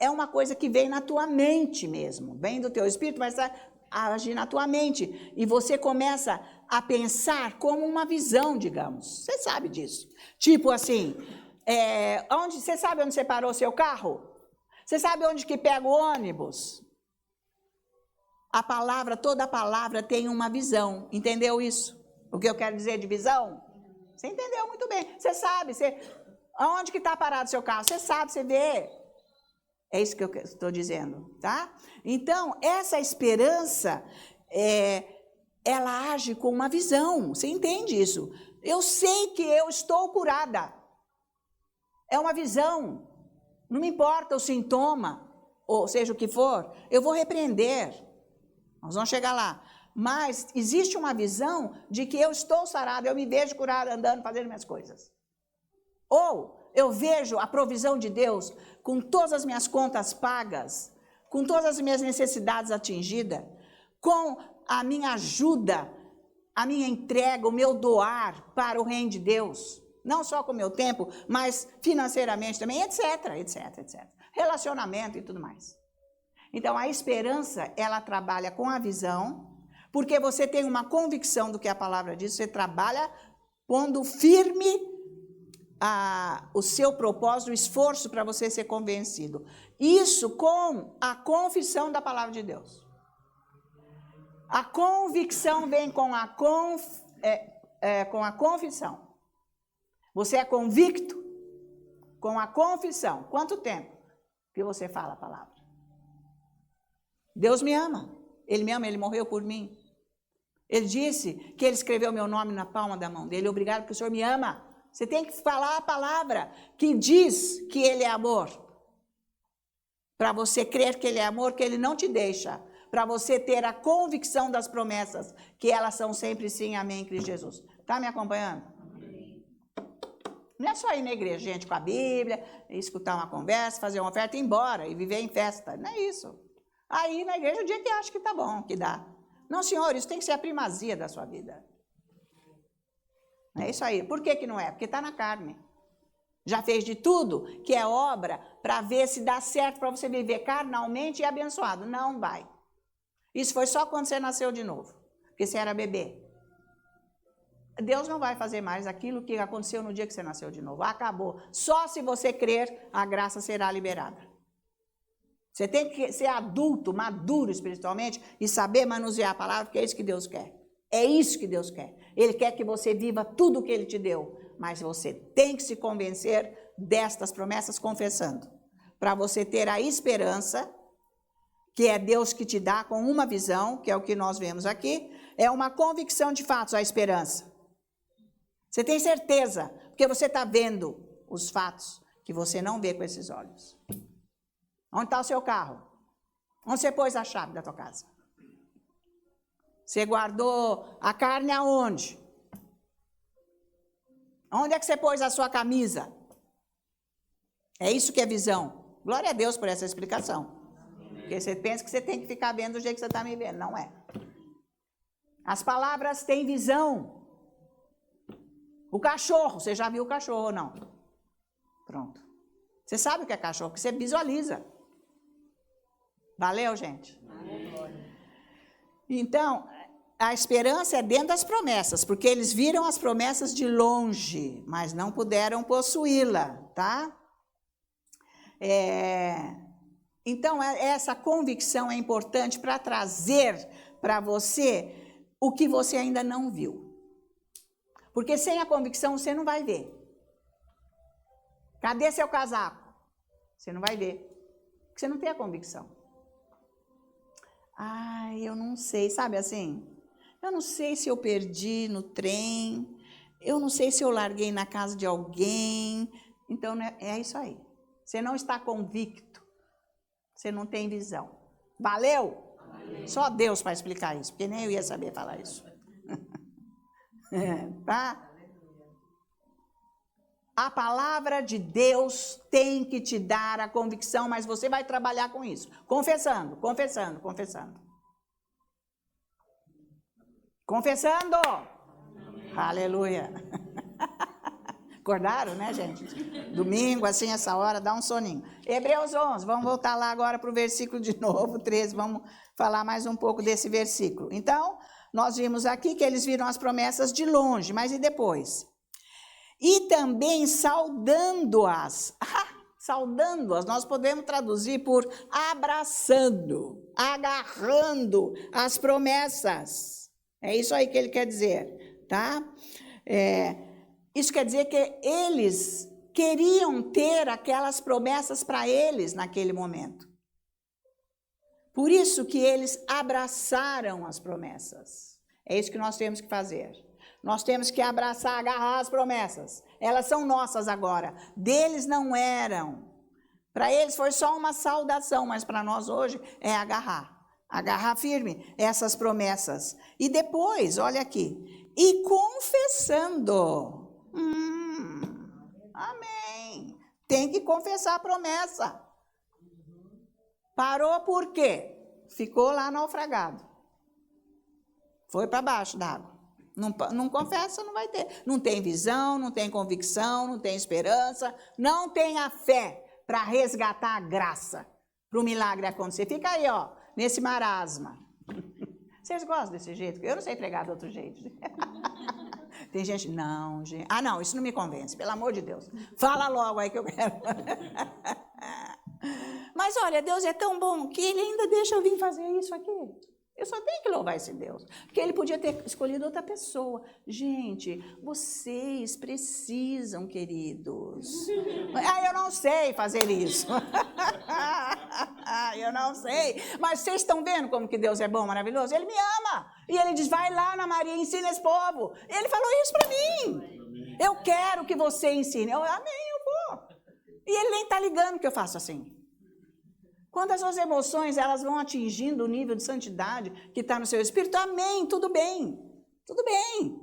É uma coisa que vem na tua mente mesmo. Vem do teu espírito, mas vai agir na tua mente. E você começa a pensar como uma visão, digamos. Você sabe disso. Tipo assim, você sabe onde você parou o seu carro? Você sabe onde que pega o ônibus? A palavra, toda a palavra tem uma visão. Entendeu isso? O que eu quero dizer de visão? Você entendeu muito bem. Você sabe, aonde que está parado o seu carro? Você sabe, você vê. É isso que eu estou dizendo, tá? Então, essa esperança, ela age com uma visão. Você entende isso? Eu sei que eu estou curada. É uma visão. Não me importa o sintoma, ou seja o que for, eu vou repreender. Nós vamos chegar lá. Mas existe uma visão de que eu estou sarada, eu me vejo curada, andando, fazendo minhas coisas. Ou eu vejo a provisão de Deus com todas as minhas contas pagas, com todas as minhas necessidades atingidas, com a minha ajuda, a minha entrega, o meu doar para o reino de Deus. Não só com o meu tempo, mas financeiramente também, etc, etc, etc. Relacionamento e tudo mais. Então, a esperança, ela trabalha com a visão, porque você tem uma convicção do que a palavra diz, você trabalha pondo firme o seu propósito, o esforço para você ser convencido. Isso com a confissão da palavra de Deus. A convicção vem com a confissão. Você é convicto com a confissão. Quanto tempo que você fala a palavra? Deus me ama. Ele me ama, Ele morreu por mim. Ele disse que Ele escreveu meu nome na palma da mão dele. Obrigado porque o Senhor me ama. Você tem que falar a palavra que diz que Ele é amor. Para você crer que Ele é amor, que Ele não te deixa. Para você ter a convicção das promessas, que elas são sempre sim, amém, em Cristo Jesus. Está me acompanhando? Não é só ir na igreja, gente, com a Bíblia, escutar uma conversa, fazer uma oferta e ir embora e viver em festa. Não é isso. Aí na igreja o dia que acha que está bom, que dá. Não, senhor, isso tem que ser a primazia da sua vida. É isso aí. Por que não é? Porque está na carne. Já fez de tudo que é obra para ver se dá certo para você viver carnalmente e abençoado. Não vai. Isso foi só quando você nasceu de novo, porque você era bebê. Deus não vai fazer mais aquilo que aconteceu no dia que você nasceu de novo. Acabou. Só se você crer, a graça será liberada. Você tem que ser adulto, maduro espiritualmente e saber manusear a palavra, porque é isso que Deus quer. É isso que Deus quer. Ele quer que você viva tudo o que Ele te deu, mas você tem que se convencer destas promessas confessando, para você ter a esperança, que é Deus que te dá com uma visão, que é o que nós vemos aqui, é uma convicção de fatos, a esperança. Você tem certeza, porque você está vendo os fatos que você não vê com esses olhos. Onde está o seu carro? Onde você pôs a chave da tua casa? Você guardou a carne aonde? Onde é que você pôs a sua camisa? É isso que é visão. Glória a Deus por essa explicação. Porque você pensa que você tem que ficar vendo do jeito que você está me vendo. Não é. As palavras têm visão. O cachorro, você já viu o cachorro ou não? Pronto. Você sabe o que é cachorro, porque você visualiza. Valeu, gente? Então, a esperança é dentro das promessas, porque eles viram as promessas de longe, mas não puderam possuí-la, tá? Então, essa convicção é importante para trazer para você o que você ainda não viu. Porque sem a convicção você não vai ver. Cadê seu casaco? Você não vai ver. Porque você não tem a convicção. Ai, eu não sei, sabe assim? Eu não sei se eu perdi no trem, eu não sei se eu larguei na casa de alguém. Então, é isso aí. Você não está convicto. Você não tem visão. Valeu? Valeu. Só Deus para explicar isso, porque nem eu ia saber falar isso. Tá? A palavra de Deus tem que te dar a convicção, mas você vai trabalhar com isso. Confessando, confessando, confessando. Confessando! Amém. Aleluia! Acordaram, né, gente? Domingo, assim, essa hora, dá um soninho. Hebreus 11, vamos voltar lá agora para o versículo de novo, 13, vamos falar mais um pouco desse versículo. Então, nós vimos aqui que eles viram as promessas de longe, mas e depois? E também saudando-as. Saudando-as, nós podemos traduzir por abraçando, agarrando as promessas. É isso aí que ele quer dizer, tá? Isso quer dizer que eles queriam ter aquelas promessas para eles naquele momento. Por isso que eles abraçaram as promessas. É isso que nós temos que fazer. Nós temos que abraçar, agarrar as promessas. Elas são nossas agora. Deles não eram. Para eles foi só uma saudação, mas para nós hoje é agarrar. Agarrar firme essas promessas. E depois, olha aqui, e confessando. Amém. Tem que confessar a promessa. Parou por quê? Ficou lá naufragado. Foi para baixo d'água. Não confessa, não vai ter. Não tem visão, não tem convicção, não tem esperança, não tem a fé para resgatar a graça, para o milagre acontecer. Fica aí, ó, nesse marasma. Vocês gostam desse jeito? Eu não sei pregar de outro jeito. Tem gente, não, gente. Ah, não, isso não me convence, pelo amor de Deus. Fala logo aí que eu quero. Mas olha, Deus é tão bom que Ele ainda deixa eu vir fazer isso aqui. Eu só tenho que louvar esse Deus, porque Ele podia ter escolhido outra pessoa. Gente, vocês precisam, queridos. Eu não sei fazer isso. Eu não sei. Mas vocês estão vendo como que Deus é bom, maravilhoso? Ele me ama. E Ele diz, vai lá na Maria, ensina esse povo. Ele falou isso para mim. Eu quero que você ensine. Amém, eu vou. E Ele nem está ligando que eu faço assim. Quando as suas emoções elas vão atingindo o nível de santidade que está no seu espírito, amém, tudo bem, tudo bem.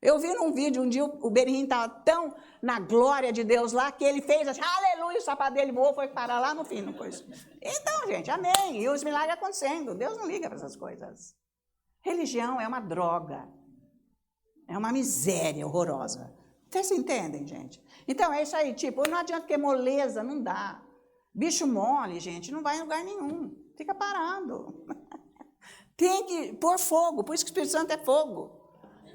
Eu vi num vídeo, um dia o Benihim estava tão na glória de Deus lá, que ele fez assim, aleluia, o sapato dele voou, foi parar lá no fim, não foi isso. Então, gente, amém, e os milagres acontecendo, Deus não liga para essas coisas. Religião é uma droga, é uma miséria horrorosa. Vocês entendem, gente? Então, é isso aí, tipo, não adianta que moleza, não dá. Bicho mole, gente, não vai em lugar nenhum. Fica parado. Tem que pôr fogo, por isso que o Espírito Santo é fogo.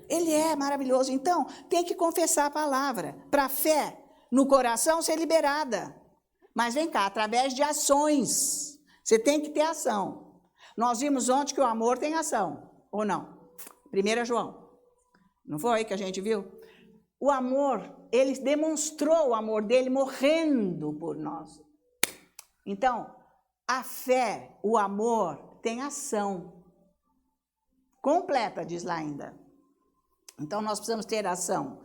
Ele é maravilhoso. Então, tem que confessar a palavra, para a fé no coração ser liberada. Mas vem cá, através de ações. Você tem que ter ação. Nós vimos ontem que o amor tem ação, ou não? 1 João. Não foi que a gente viu? O amor, ele demonstrou o amor dele morrendo por nós. Então, a fé, o amor, tem ação completa, diz lá ainda. Então, nós precisamos ter ação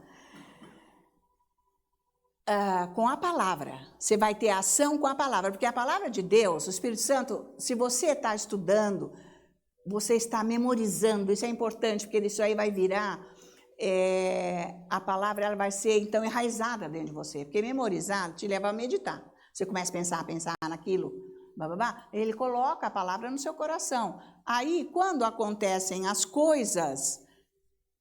com a palavra. Você vai ter ação com a palavra, porque a palavra de Deus, o Espírito Santo, se você está estudando, você está memorizando, isso é importante, porque isso aí vai virar, a palavra ela vai ser, então, enraizada dentro de você, porque memorizar te leva a meditar. Você começa a pensar naquilo, ele coloca a palavra no seu coração. Aí, quando acontecem as coisas,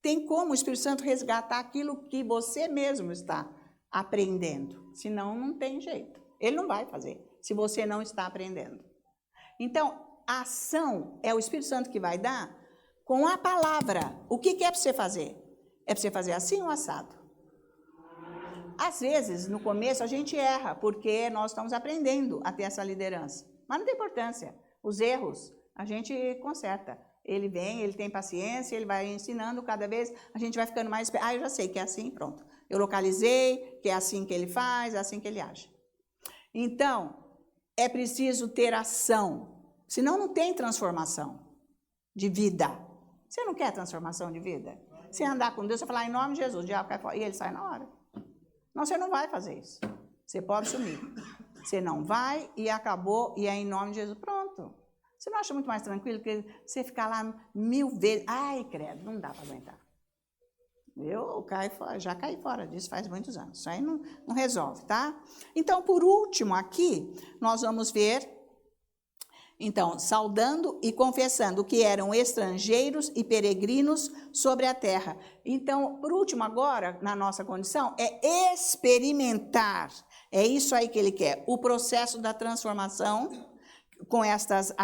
tem como o Espírito Santo resgatar aquilo que você mesmo está aprendendo. Senão, não tem jeito. Ele não vai fazer, se você não está aprendendo. Então, a ação é o Espírito Santo que vai dar com a palavra. O que é para você fazer? É para você fazer assim ou assado? Às vezes, no começo, a gente erra, porque nós estamos aprendendo a ter essa liderança. Mas não tem importância. Os erros, a gente conserta. Ele vem, ele tem paciência, ele vai ensinando cada vez, a gente vai ficando mais... eu já sei que é assim, pronto. Eu localizei, que é assim que ele faz, é assim que ele age. Então, é preciso ter ação. Senão, não tem transformação de vida. Você não quer transformação de vida? Você andar com Deus, você falar, em nome de Jesus, o diabo cai fora, e ele sai na hora. Não, você não vai fazer isso. Você pode sumir. Você não vai e acabou, e é em nome de Jesus. Pronto. Você não acha muito mais tranquilo que você ficar lá 1000 vezes? Ai, credo, não dá para aguentar. Eu já caí fora disso faz muitos anos. Isso aí não resolve, tá? Então, por último, aqui, nós vamos ver, então, saudando e confessando que eram estrangeiros e peregrinos sobre a terra. Então, por último, agora, na nossa condição, é experimentar. É isso aí que ele quer. O processo da transformação com estas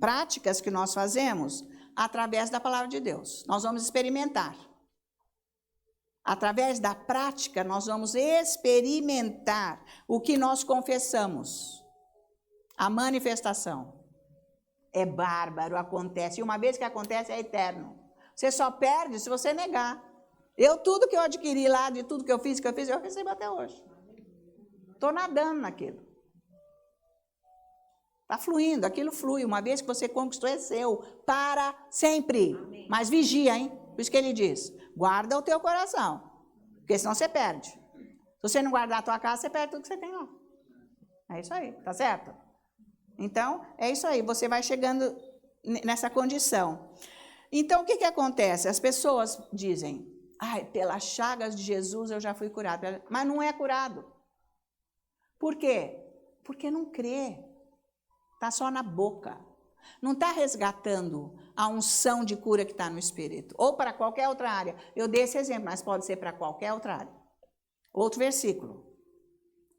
práticas que nós fazemos através da palavra de Deus. Nós vamos experimentar. Através da prática, nós vamos experimentar o que nós confessamos. A manifestação é bárbaro, acontece. E uma vez que acontece, é eterno. Você só perde se você negar. Tudo que eu adquiri lá, de tudo que eu fiz, eu recebo até hoje. Estou nadando naquilo. Está fluindo, aquilo flui. Uma vez que você conquistou, é seu, para sempre. Amém. Mas vigia, hein? Por isso que ele diz, guarda o teu coração, porque senão você perde. Se você não guardar a tua casa, você perde tudo que você tem lá. É isso aí, tá certo? Então, é isso aí, você vai chegando nessa condição. Então, o que acontece? As pessoas dizem, pelas chagas de Jesus eu já fui curado. Mas não é curado. Por quê? Porque não crê. Está só na boca. Não está resgatando a unção de cura que está no Espírito. Ou para qualquer outra área. Eu dei esse exemplo, mas pode ser para qualquer outra área. Outro versículo.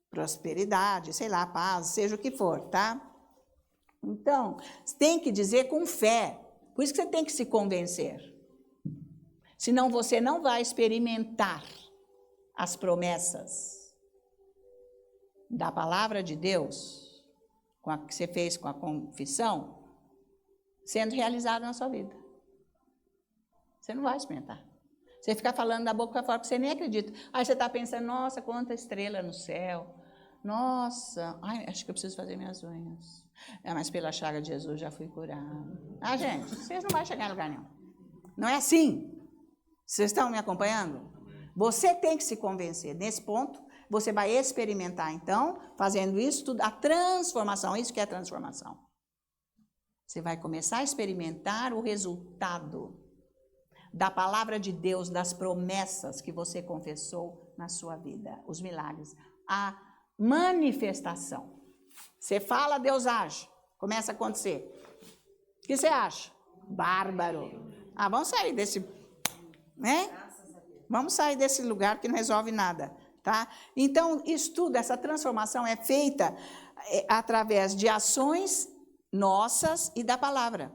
Prosperidade, sei lá, paz, seja o que for, tá? Então, tem que dizer com fé. Por isso que você tem que se convencer. Senão você não vai experimentar as promessas da palavra de Deus, com a que você fez com a confissão, sendo realizado na sua vida. Você não vai experimentar. Você fica falando da boca para fora, porque você nem acredita. Aí você está pensando, nossa, quanta estrela no céu. Nossa, acho que eu preciso fazer minhas unhas. Mas pela chaga de Jesus já fui curado. Gente, vocês não vão chegar em lugar nenhum. Não é assim. Vocês estão me acompanhando? Você tem que se convencer. Nesse ponto, você vai experimentar, então, fazendo isso tudo, a transformação. Isso que é transformação. Você vai começar a experimentar o resultado da palavra de Deus, das promessas que você confessou na sua vida, os milagres, a manifestação. Você fala, Deus age, começa a acontecer. O que você acha? Bárbaro. Vamos sair desse, né? Vamos sair desse lugar que não resolve nada, tá? Então, isso tudo, essa transformação é feita através de ações nossas e da palavra.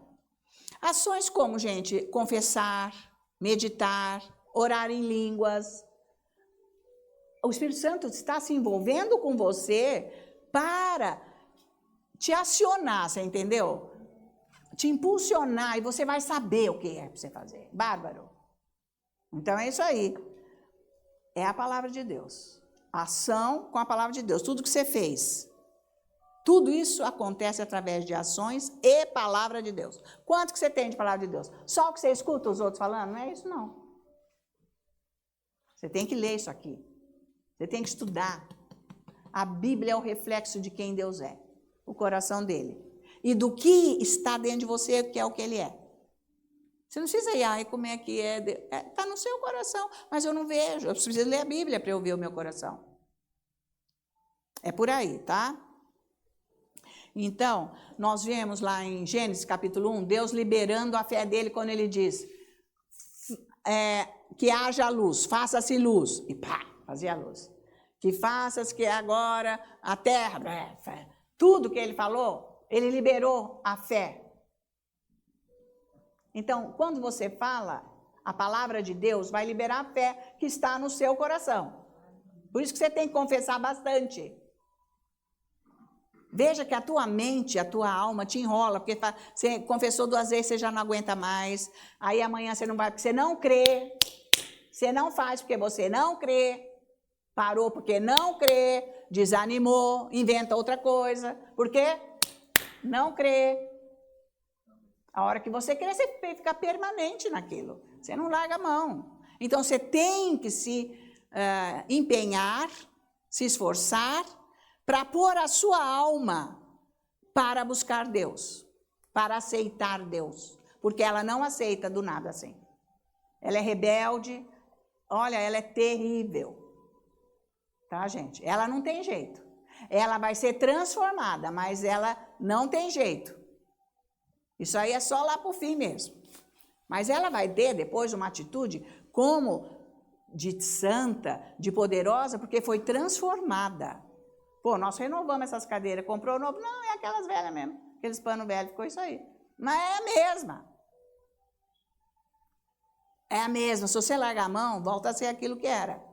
Ações como, gente, confessar, meditar, orar em línguas. O Espírito Santo está se envolvendo com você para te acionar, você entendeu? Te impulsionar e você vai saber o que é para você fazer. Bárbaro. Então é isso aí. É a palavra de Deus. Ação com a palavra de Deus. Tudo que você fez. Tudo isso acontece através de ações e palavra de Deus. Quanto que você tem de palavra de Deus? Só o que você escuta os outros falando? Não é isso, não. Você tem que ler isso aqui. Você tem que estudar. A Bíblia é o reflexo de quem Deus é. O coração dele. E do que está dentro de você, que é o que ele é. Você não precisa ir, como é que é? Está no seu coração. Mas eu não vejo. Eu preciso ler a Bíblia para eu ver o meu coração. É por aí, tá? Então, nós vemos lá em Gênesis capítulo 1, Deus liberando a fé dele quando ele diz que haja luz, faça-se luz. E pá, fazia a luz. Que faças que agora a terra, tudo que ele falou, ele liberou a fé. Então, quando você fala, a palavra de Deus vai liberar a fé que está no seu coração. Por isso que você tem que confessar bastante. Veja que a tua mente, a tua alma te enrola, porque você confessou 2 vezes, você já não aguenta mais. Aí amanhã você não vai, porque você não crê. Você não faz porque você não crê. Parou porque não crê. Desanimou, inventa outra coisa. Por quê? Não crê. A hora que você crê, você fica permanente naquilo. Você não larga a mão. Então, você tem que se empenhar, se esforçar, para pôr a sua alma para buscar Deus, para aceitar Deus. Porque ela não aceita do nada assim. Ela é rebelde, olha, ela é terrível. Tá, gente? Ela não tem jeito. Ela vai ser transformada, mas ela não tem jeito. Isso aí é só lá para o fim mesmo. Mas ela vai ter depois uma atitude como de santa, de poderosa, porque foi transformada. Pô, nós renovamos essas cadeiras, comprou novo. Não, é aquelas velhas mesmo. Aqueles panos velhos, ficou isso aí. Mas é a mesma. É a mesma. Se você largar a mão, volta a ser aquilo que era.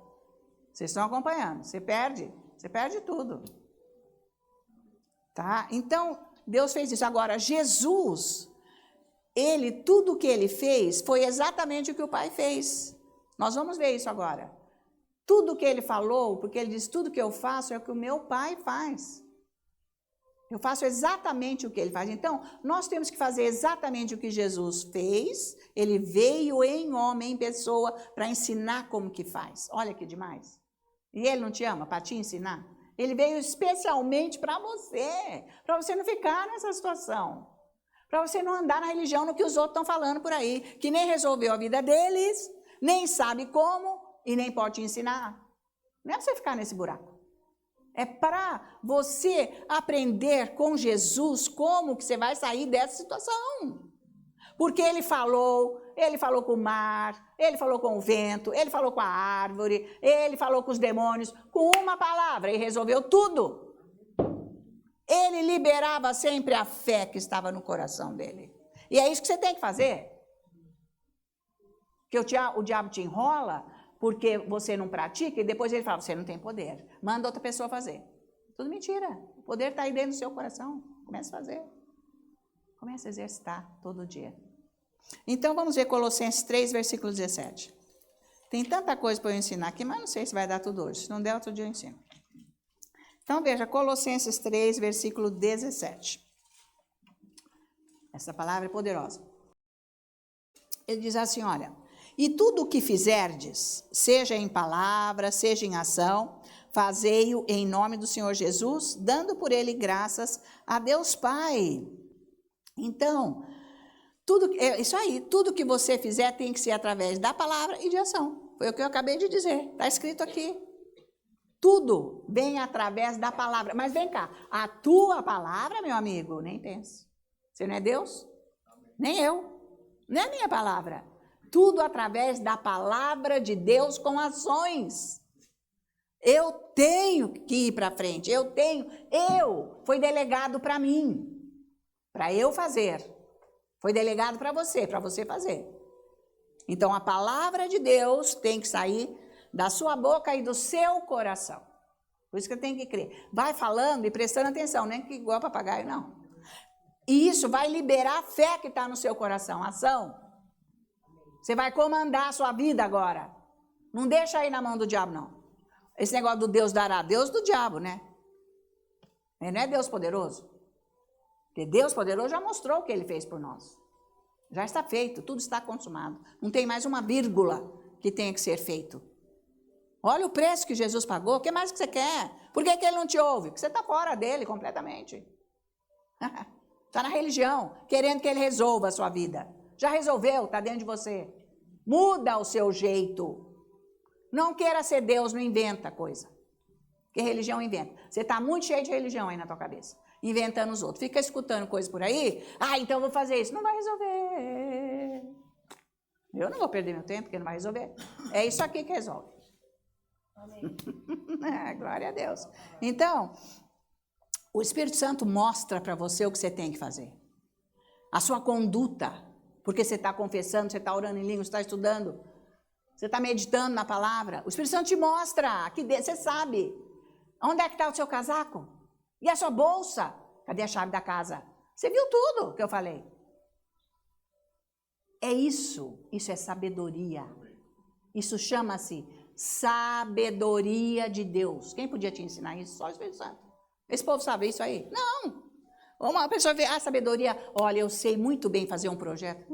Vocês estão acompanhando. Você perde tudo. Tá? Então, Deus fez isso. Agora, Jesus, tudo o que ele fez foi exatamente o que o Pai fez. Nós vamos ver isso agora. Tudo que ele falou, porque ele diz, tudo que eu faço é o que o meu Pai faz. Eu faço exatamente o que ele faz. Então, nós temos que fazer exatamente o que Jesus fez. Ele veio em homem, em pessoa, para ensinar como que faz. Olha que demais. E ele não te ama para te ensinar? Ele veio especialmente para você não ficar nessa situação. Para você não andar na religião no que os outros estão falando por aí, que nem resolveu a vida deles, nem sabe como e nem pode te ensinar. Não é para você ficar nesse buraco. É para você aprender com Jesus como que você vai sair dessa situação. Porque ele falou com o mar, ele falou com o vento, ele falou com a árvore, ele falou com os demônios, com uma palavra e resolveu tudo. Ele liberava sempre a fé que estava no coração dele. E é isso que você tem que fazer. Que o diabo te enrola porque você não pratica e depois ele fala, você não tem poder. Manda outra pessoa fazer. Tudo mentira. O poder está aí dentro do seu coração. Comece a fazer. Comece a exercitar todo dia. Então vamos ver Colossenses 3, versículo 17. Tem tanta coisa para eu ensinar aqui, mas não sei se vai dar tudo hoje. Se não der, outro dia eu ensino. Então veja, Colossenses 3, versículo 17. Essa palavra é poderosa. Ele diz assim, olha, e tudo o que fizerdes, seja em palavra, seja em ação, fazei-o em nome do Senhor Jesus, dando por ele graças a Deus Pai. Então, isso aí, tudo que você fizer tem que ser através da palavra e de ação. Foi o que eu acabei de dizer, está escrito aqui. Tudo vem através da palavra. Mas vem cá, a tua palavra, meu amigo, nem pense. Você não é Deus? Nem eu. Não é a minha palavra. Tudo através da palavra de Deus com ações. Eu tenho que ir para frente. Foi delegado para mim, para eu fazer. Foi delegado para você fazer. Então a palavra de Deus tem que sair da sua boca e do seu coração. Por isso que eu tenho que crer. Vai falando e prestando atenção, nem que igual papagaio, não. E isso vai liberar a fé que está no seu coração, ação. Você vai comandar a sua vida agora. Não deixa aí na mão do diabo, não. Esse negócio do Deus dará, Deus do diabo, né? Ele não é Deus poderoso. Porque Deus poderoso já mostrou o que ele fez por nós. Já está feito, tudo está consumado. Não tem mais uma vírgula que tenha que ser feito. Olha o preço que Jesus pagou, o que mais que você quer? Por que ele não te ouve? Porque você está fora dele completamente. Está na religião, querendo que ele resolva a sua vida. Já resolveu, está dentro de você. Muda o seu jeito. Não queira ser Deus, não inventa coisa. Porque religião inventa. Você está muito cheio de religião aí na tua cabeça. Inventando os outros. Fica escutando coisa por aí. Então eu vou fazer isso. Não vai resolver. Eu não vou perder meu tempo, porque não vai resolver. É isso aqui que resolve. Amém. Glória a Deus. Então, o Espírito Santo mostra para você o que você tem que fazer. A sua conduta. Porque você está confessando, você está orando em línguas, você está estudando. Você está meditando na palavra. O Espírito Santo te mostra. Você sabe. Onde é que está o seu casaco? E a sua bolsa? Cadê a chave da casa? Você viu tudo que eu falei. É isso. Isso é sabedoria. Isso chama-se sabedoria de Deus. Quem podia te ensinar isso? Só o Espírito Santo. Esse povo sabe isso aí? Não. Uma pessoa vê a sabedoria. Olha, eu sei muito bem fazer um projeto.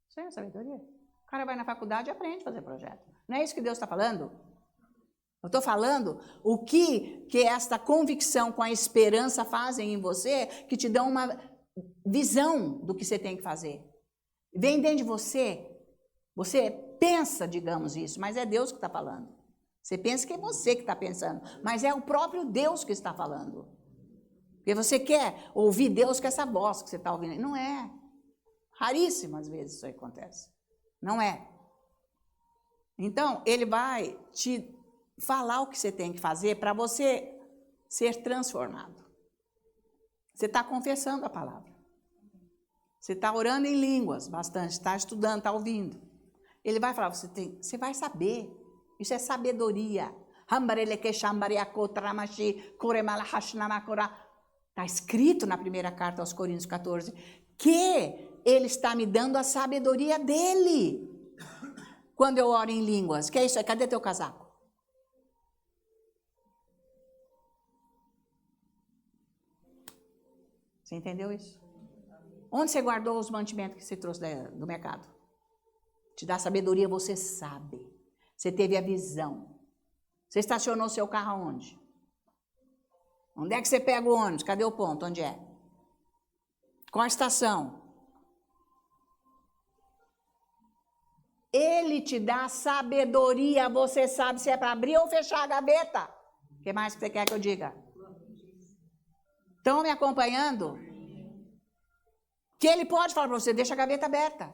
Isso é sabedoria. O cara vai na faculdade e aprende a fazer projeto. Não é isso que Deus está falando? Eu estou falando o que esta convicção com a esperança fazem em você, que te dão uma visão do que você tem que fazer. Vem dentro de você. Você pensa, digamos isso, mas é Deus que está falando. Você pensa que é você que está pensando, mas é o próprio Deus que está falando. Porque você quer ouvir Deus com essa voz que você está ouvindo. Não é. Raríssimas vezes isso acontece. Não é. Então, ele vai te falar o que você tem que fazer para você ser transformado. Você está confessando a palavra. Você está orando em línguas bastante, está estudando, está ouvindo. Ele vai falar, você vai saber. Isso é sabedoria. Está escrito na primeira carta aos Coríntios 14 que ele está me dando a sabedoria dele. quando eu oro em línguas? Que é isso aí? Cadê teu casaco? Você entendeu isso? Onde você guardou os mantimentos que você trouxe do mercado? Te dá sabedoria, você sabe. Você teve a visão. Você estacionou seu carro aonde? Onde é que você pega o ônibus? Cadê o ponto? Onde é? Qual a estação? Ele te dá sabedoria, você sabe se é para abrir ou fechar a gaveta. O que mais que você quer que eu diga? Estão me acompanhando? Que ele pode falar para você, deixa a gaveta aberta.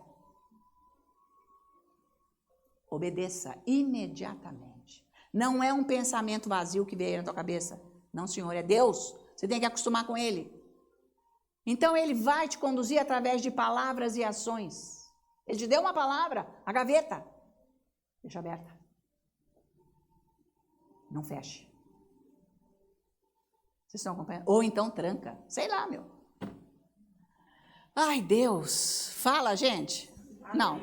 Obedeça imediatamente. Não é um pensamento vazio que veio na tua cabeça. Não, Senhor, é Deus. Você tem que acostumar com Ele. Então, Ele vai te conduzir através de palavras e ações. Ele te deu uma palavra, a gaveta. Deixa aberta. Não feche. Vocês estão acompanhando? Ou então tranca. Sei lá, meu. Ai, Deus. Fala, gente. Não.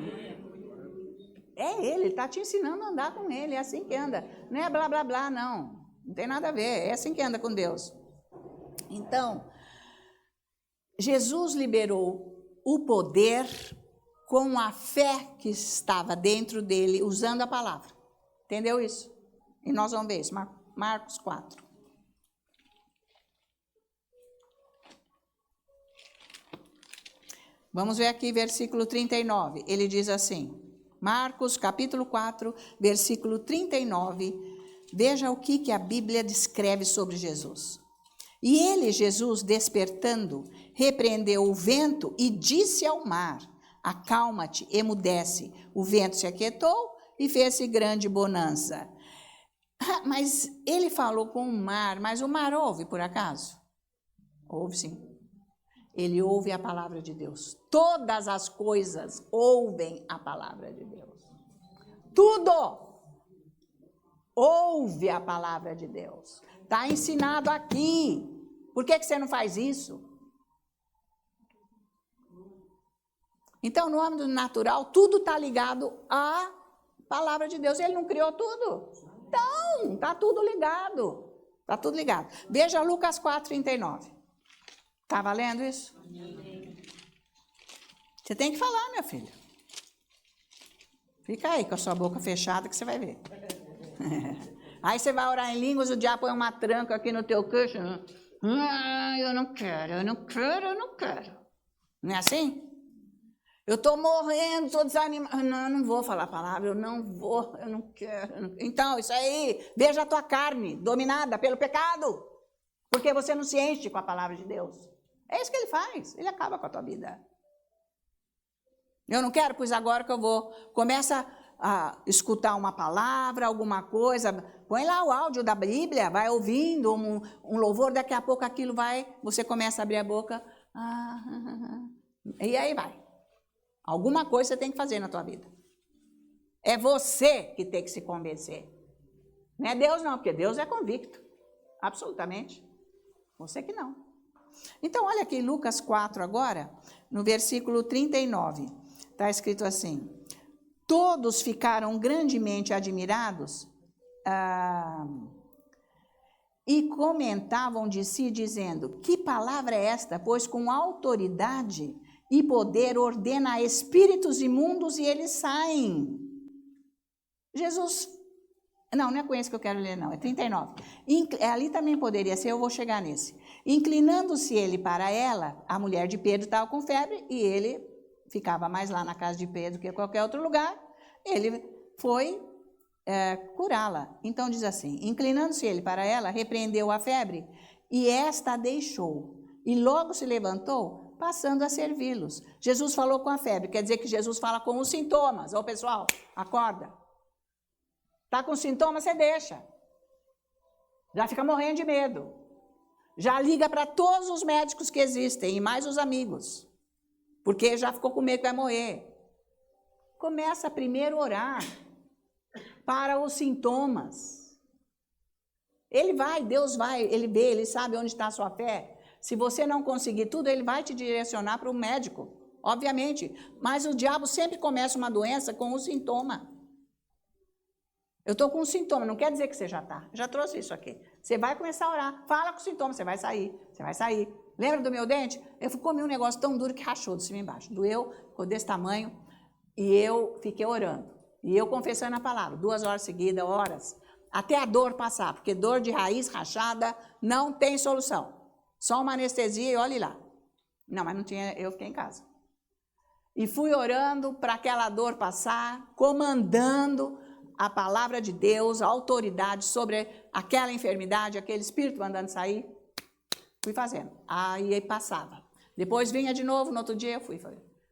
É Ele está te ensinando a andar com Ele. É assim que anda. Não é blá, blá, blá, não. Não tem nada a ver. É assim que anda com Deus. Então, Jesus liberou o poder com a fé que estava dentro dele, usando a palavra. Entendeu isso? E nós vamos ver isso. Marcos 4. Vamos ver aqui versículo 39. Ele diz assim, Marcos capítulo 4, versículo 39. Veja o que a Bíblia descreve sobre Jesus. E ele, Jesus, despertando, repreendeu o vento e disse ao mar, acalma-te, emudece. O vento se aquietou e fez-se grande bonança. Mas ele falou com o mar, mas o mar ouve por acaso? Ouve sim. Ele ouve a palavra de Deus. Todas as coisas ouvem a palavra de Deus. Tudo ouve a palavra de Deus. Está ensinado aqui. Por que você não faz isso? Então, no âmbito natural, tudo está ligado à palavra de Deus. Ele não criou tudo? Então, está tudo ligado. Está tudo ligado. Veja Lucas 4:39. Está valendo isso? Você tem que falar, minha filha. Fica aí com a sua boca fechada que você vai ver. Aí você vai orar em línguas, o diabo põe uma tranca aqui no teu queixo. Eu não quero, eu não quero, eu não quero. Não é assim? Eu estou morrendo, estou desanimado. Não, eu não vou falar a palavra, eu não vou, eu não quero. Eu não... Então, isso aí, veja a tua carne dominada pelo pecado. Porque você não se enche com a palavra de Deus. É isso que ele faz, ele acaba com a tua vida. Eu não quero, pois agora que eu vou. Começa a escutar uma palavra, alguma coisa, põe lá o áudio da Bíblia, vai ouvindo um louvor, daqui a pouco aquilo vai, você começa a abrir a boca, e aí vai. Alguma coisa você tem que fazer na tua vida. É você que tem que se convencer. Não é Deus não, porque Deus é convicto, absolutamente. Você que não. Então, olha aqui, Lucas 4 agora, no versículo 39, está escrito assim, todos ficaram grandemente admirados e comentavam de si, dizendo, que palavra é esta? Pois com autoridade e poder ordena a espíritos imundos e eles saem. Jesus, não é com esse que eu quero ler não, é 39. Ali também poderia ser, eu vou chegar nesse. Inclinando-se ele para ela, a mulher de Pedro estava com febre e ele ficava mais lá na casa de Pedro que em qualquer outro lugar, ele foi curá-la. Então diz assim, inclinando-se ele para ela, repreendeu a febre e esta a deixou. E logo se levantou, passando a servi-los. Jesus falou com a febre, quer dizer que Jesus fala com os sintomas. Ô pessoal, acorda. Está com sintomas, você deixa. Já fica morrendo de medo. Já liga para todos os médicos que existem, e mais os amigos. Porque já ficou com medo que vai morrer. Começa primeiro a orar para os sintomas. Ele vai, Deus vai, ele vê, ele sabe onde está a sua fé. Se você não conseguir tudo, ele vai te direcionar para o médico, obviamente. Mas o diabo sempre começa uma doença com o sintoma. Eu estou com um sintoma, não quer dizer que você já está. Já trouxe isso aqui. Você vai começar a orar, fala com o sintoma, você vai sair, você vai sair. Lembra do meu dente? Eu comi um negócio tão duro que rachou de cima e embaixo. Doeu, ficou desse tamanho, e eu fiquei orando. E eu confessando a palavra, 2 horas seguidas, horas, até a dor passar, porque dor de raiz rachada não tem solução. Só uma anestesia e olhe lá. Não, mas não tinha, eu fiquei em casa. E fui orando para aquela dor passar, comandando a palavra de Deus, a autoridade sobre aquela enfermidade, aquele espírito mandando sair. Fui fazendo. Aí passava. Depois vinha de novo, no outro dia eu fui.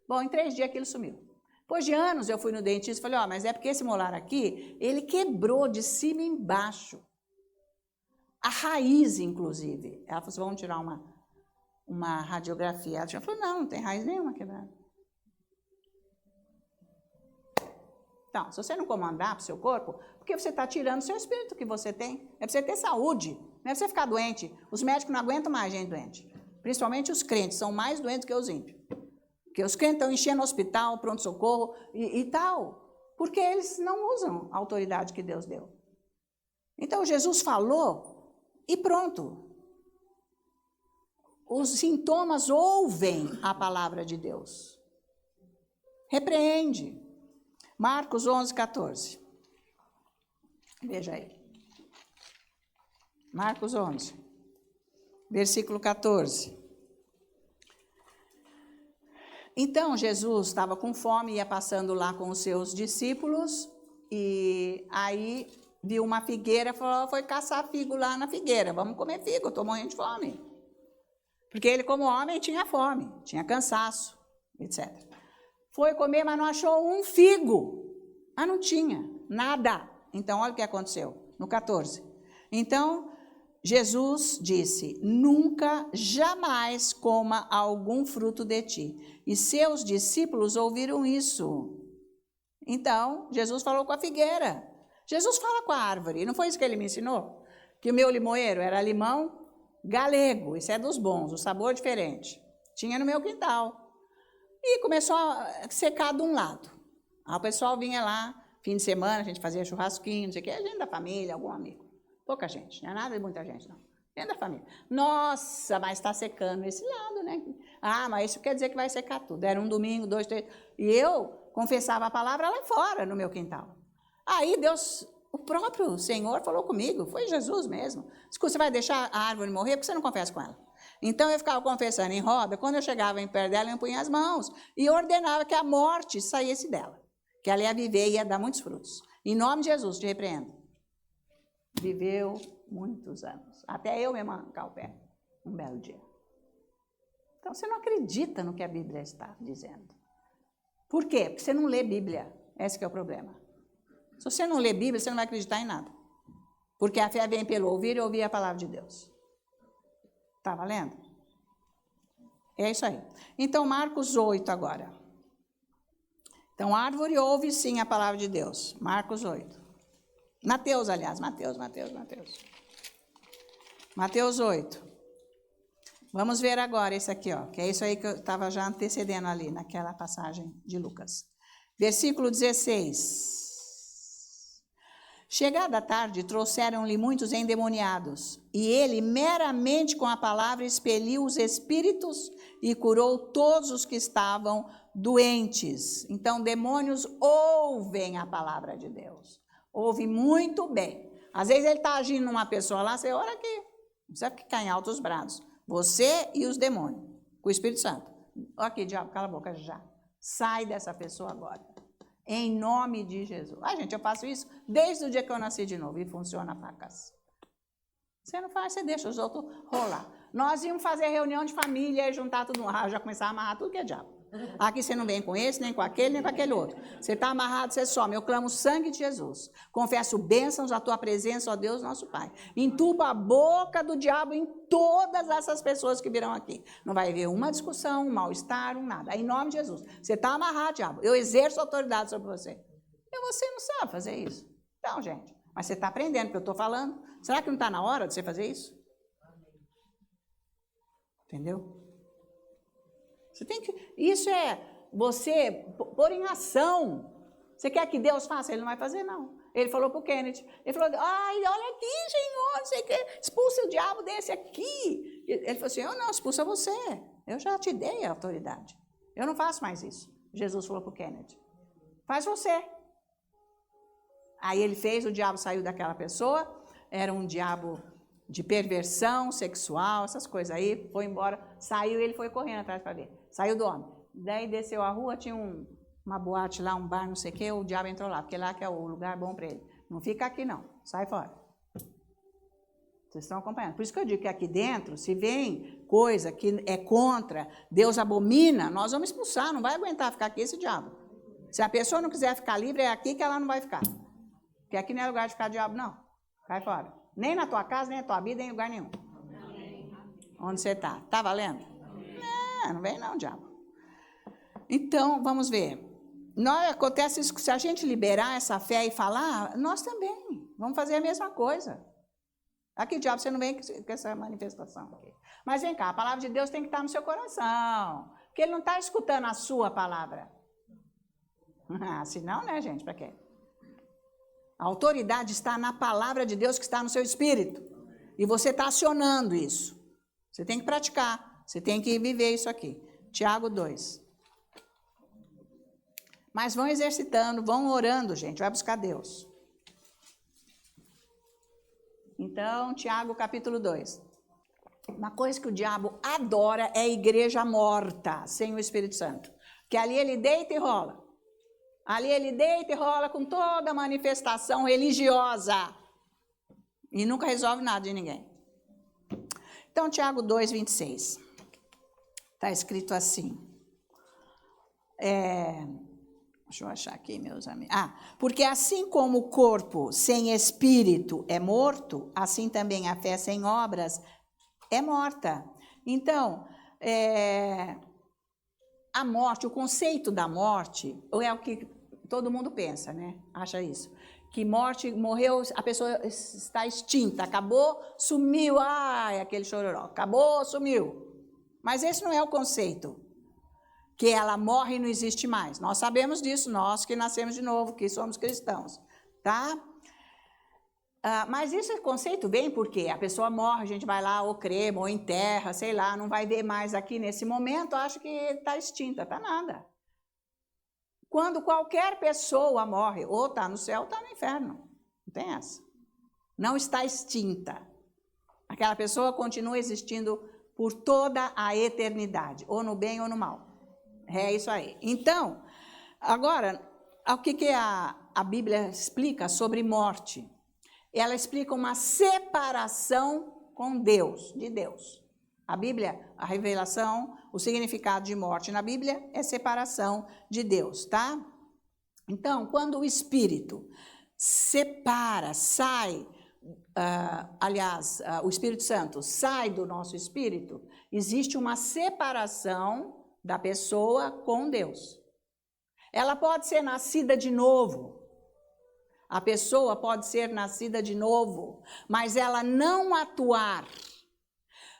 Bom, em 3 dias aquilo sumiu. Depois de anos eu fui no dentista e falei, ó, mas é porque esse molar aqui, ele quebrou de cima e embaixo. A raiz, inclusive. Ela falou assim, vamos tirar uma radiografia. Ela falou, não tem raiz nenhuma quebrada. Então, se você não comandar para o seu corpo, porque você está tirando o seu espírito que você tem. É para você ter saúde, não é para você ficar doente. Os médicos não aguentam mais gente doente. Principalmente os crentes, são mais doentes que os ímpios. Porque os crentes estão enchendo o hospital, pronto-socorro e tal. Porque eles não usam a autoridade que Deus deu. Então, Jesus falou e pronto. Os sintomas ouvem a palavra de Deus. Repreende. Marcos 11, 14. Veja aí. Marcos 11, versículo 14. Então, Jesus estava com fome, ia passando lá com os seus discípulos, e aí viu uma figueira, falou, foi caçar figo lá na figueira, vamos comer figo, estou morrendo de fome. Porque ele, como homem, tinha fome, tinha cansaço, etc. Foi comer, mas não achou um figo. Ah, não tinha, nada. Então, olha o que aconteceu, no 14. Então, Jesus disse, nunca, jamais coma algum fruto de ti. E seus discípulos ouviram isso. Então, Jesus falou com a figueira. Jesus fala com a árvore. Não foi isso que ele me ensinou? Que o meu limoeiro era limão galego. Isso é dos bons, o sabor diferente. Tinha no meu quintal. E começou a secar de um lado. Aí o pessoal vinha lá, fim de semana, a gente fazia churrasquinho, não sei o que, a gente da família, algum amigo. Pouca gente, não é nada de muita gente, não. Dentro da família. Nossa, mas está secando esse lado, né? Ah, mas isso quer dizer que vai secar tudo. Era um domingo, 2, 3. E eu confessava a palavra lá fora, no meu quintal. Aí Deus, o próprio Senhor falou comigo, foi Jesus mesmo. Você vai deixar a árvore morrer porque você não confessa com ela. Então eu ficava confessando em roda, quando eu chegava em perto dela, eu punha as mãos e ordenava que a morte saísse dela. Que ela ia viver e ia dar muitos frutos. Em nome de Jesus, te repreendo. Viveu muitos anos, até eu mesmo arrancar o pé, um belo dia. Então, você não acredita no que a Bíblia está dizendo. Por quê? Porque você não lê Bíblia, esse que é o problema. Se você não lê Bíblia, você não vai acreditar em nada. Porque a fé vem pelo ouvir e ouvir a palavra de Deus. Está valendo? É isso aí. Então, Marcos 8 agora. Então, a árvore ouve sim a palavra de Deus. Marcos 8. Mateus, aliás, Mateus. Mateus 8. Vamos ver agora esse aqui, ó, que é isso aí que eu estava já antecedendo ali, naquela passagem de Lucas. Versículo 16. Chegada a tarde, trouxeram-lhe muitos endemoniados, e ele, meramente com a palavra, expeliu os espíritos e curou todos os que estavam doentes. Então, demônios ouvem a palavra de Deus. Ouve muito bem. Às vezes ele está agindo numa pessoa lá, você ora aqui. Não precisa ficar em altos brados. Você e os demônios, com o Espírito Santo. Aqui, diabo, cala a boca já. Sai dessa pessoa agora. Em nome de Jesus. Ah, gente, eu faço isso desde o dia que eu nasci de novo. E funciona pra cá. Você não faz, você deixa os outros rolar. Nós íamos fazer reunião de família e juntar tudo. Já começar a amarrar tudo que é diabo. Aqui você não vem com esse, nem com aquele, nem com aquele outro. Você está amarrado, você some. Eu clamo o sangue de Jesus. Confesso bênçãos à tua presença, ó Deus, nosso Pai. Entuba a boca do diabo em todas essas pessoas que virão aqui. Não vai haver uma discussão, um mal-estar, um nada. Em nome de Jesus. Você está amarrado, diabo. Eu exerço autoridade sobre você. E você não sabe fazer isso. Então, gente, mas você está aprendendo o que eu estou falando. Será que não está na hora de você fazer isso? Entendeu? Você tem que, isso é você pôr em ação. Você quer que Deus faça? Ele não vai fazer, não. Ele falou para o Kennedy, ele falou, ai, olha aqui, Senhor, não sei o que, expulsa o diabo desse aqui. Ele falou assim, eu não, expulsa você, eu já te dei a autoridade, eu não faço mais isso. Jesus falou para o Kennedy, faz você. Aí ele fez, o diabo saiu daquela pessoa, era um diabo de perversão sexual, essas coisas aí, foi embora, saiu e ele foi correndo atrás para ver, saiu do homem. Daí desceu a rua, tinha uma boate lá, um bar, não sei o que, o diabo entrou lá, porque lá que é o lugar bom para ele. Não fica aqui não, sai fora. Vocês estão acompanhando. Por isso que eu digo que aqui dentro, se vem coisa que é contra, Deus abomina, nós vamos expulsar, não vai aguentar ficar aqui esse diabo. Se a pessoa não quiser ficar livre, é aqui que ela não vai ficar. Porque aqui não é lugar de ficar diabo, não. Cai fora. Nem na tua casa, nem na tua vida, nem em lugar nenhum. Onde você está? Está valendo? Não vem não, diabo. Então, vamos ver. Acontece isso, se a gente liberar essa fé e falar, nós também vamos fazer a mesma coisa. Aqui, diabo, você não vem com essa manifestação aqui. Mas vem cá, a palavra de Deus tem que estar no seu coração. Porque ele não está escutando a sua palavra. Senão, né, gente, para quê? A autoridade está na palavra de Deus que está no seu espírito. E você está acionando isso. Você tem que praticar, você tem que viver isso aqui. Tiago 2. Mas vão exercitando, vão orando, gente, vai buscar Deus. Então, Tiago capítulo 2. Uma coisa que o diabo adora é a igreja morta, sem o Espírito Santo. Que ali ele deita e rola. Ali ele deita e rola com toda a manifestação religiosa. E nunca resolve nada de ninguém. Então, Tiago 2, 26. Está escrito assim. Deixa eu achar aqui, meus amigos. Porque assim como o corpo sem espírito é morto, assim também a fé sem obras é morta. Então, a morte, o conceito da morte, é o que todo mundo pensa, né? Acha isso. Que morte, morreu, a pessoa está extinta, acabou, sumiu, aquele chororó, acabou, sumiu. Mas esse não é o conceito. Que ela morre e não existe mais. Nós sabemos disso, nós que nascemos de novo, que somos cristãos, tá? Mas esse conceito vem porque a pessoa morre, a gente vai lá ou crema, ou enterra, sei lá, não vai ver mais aqui nesse momento, acha que está extinta, está nada. Quando qualquer pessoa morre, ou está no céu ou está no inferno, não tem essa. Não está extinta. Aquela pessoa continua existindo por toda a eternidade, ou no bem ou no mal. É isso aí. Então, agora, o que a Bíblia explica sobre morte? Ela explica uma separação com Deus, de Deus. A Bíblia, a revelação, o significado de morte na Bíblia é separação de Deus, tá? Então, quando o Espírito separa, sai, o Espírito Santo sai do nosso espírito, existe uma separação da pessoa com Deus. Ela pode ser nascida de novo. A pessoa pode ser nascida de novo, mas ela não atuar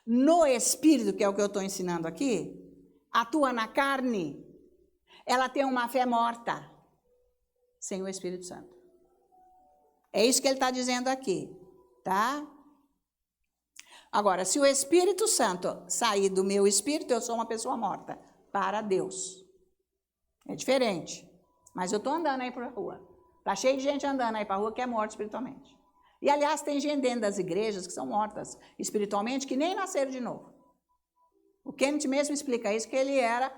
no espírito, que é o que eu estou ensinando aqui, atua na carne, ela tem uma fé morta, sem o Espírito Santo. É isso que ele está dizendo aqui, tá? Agora, se o Espírito Santo sair do meu espírito, eu sou uma pessoa morta para Deus. É diferente. Mas eu estou andando aí para a rua. Está cheio de gente andando aí para a rua que é morta espiritualmente. E, aliás, tem gente dentro das igrejas que são mortas espiritualmente que nem nasceram de novo. O Kennedy mesmo explica isso, que ele era,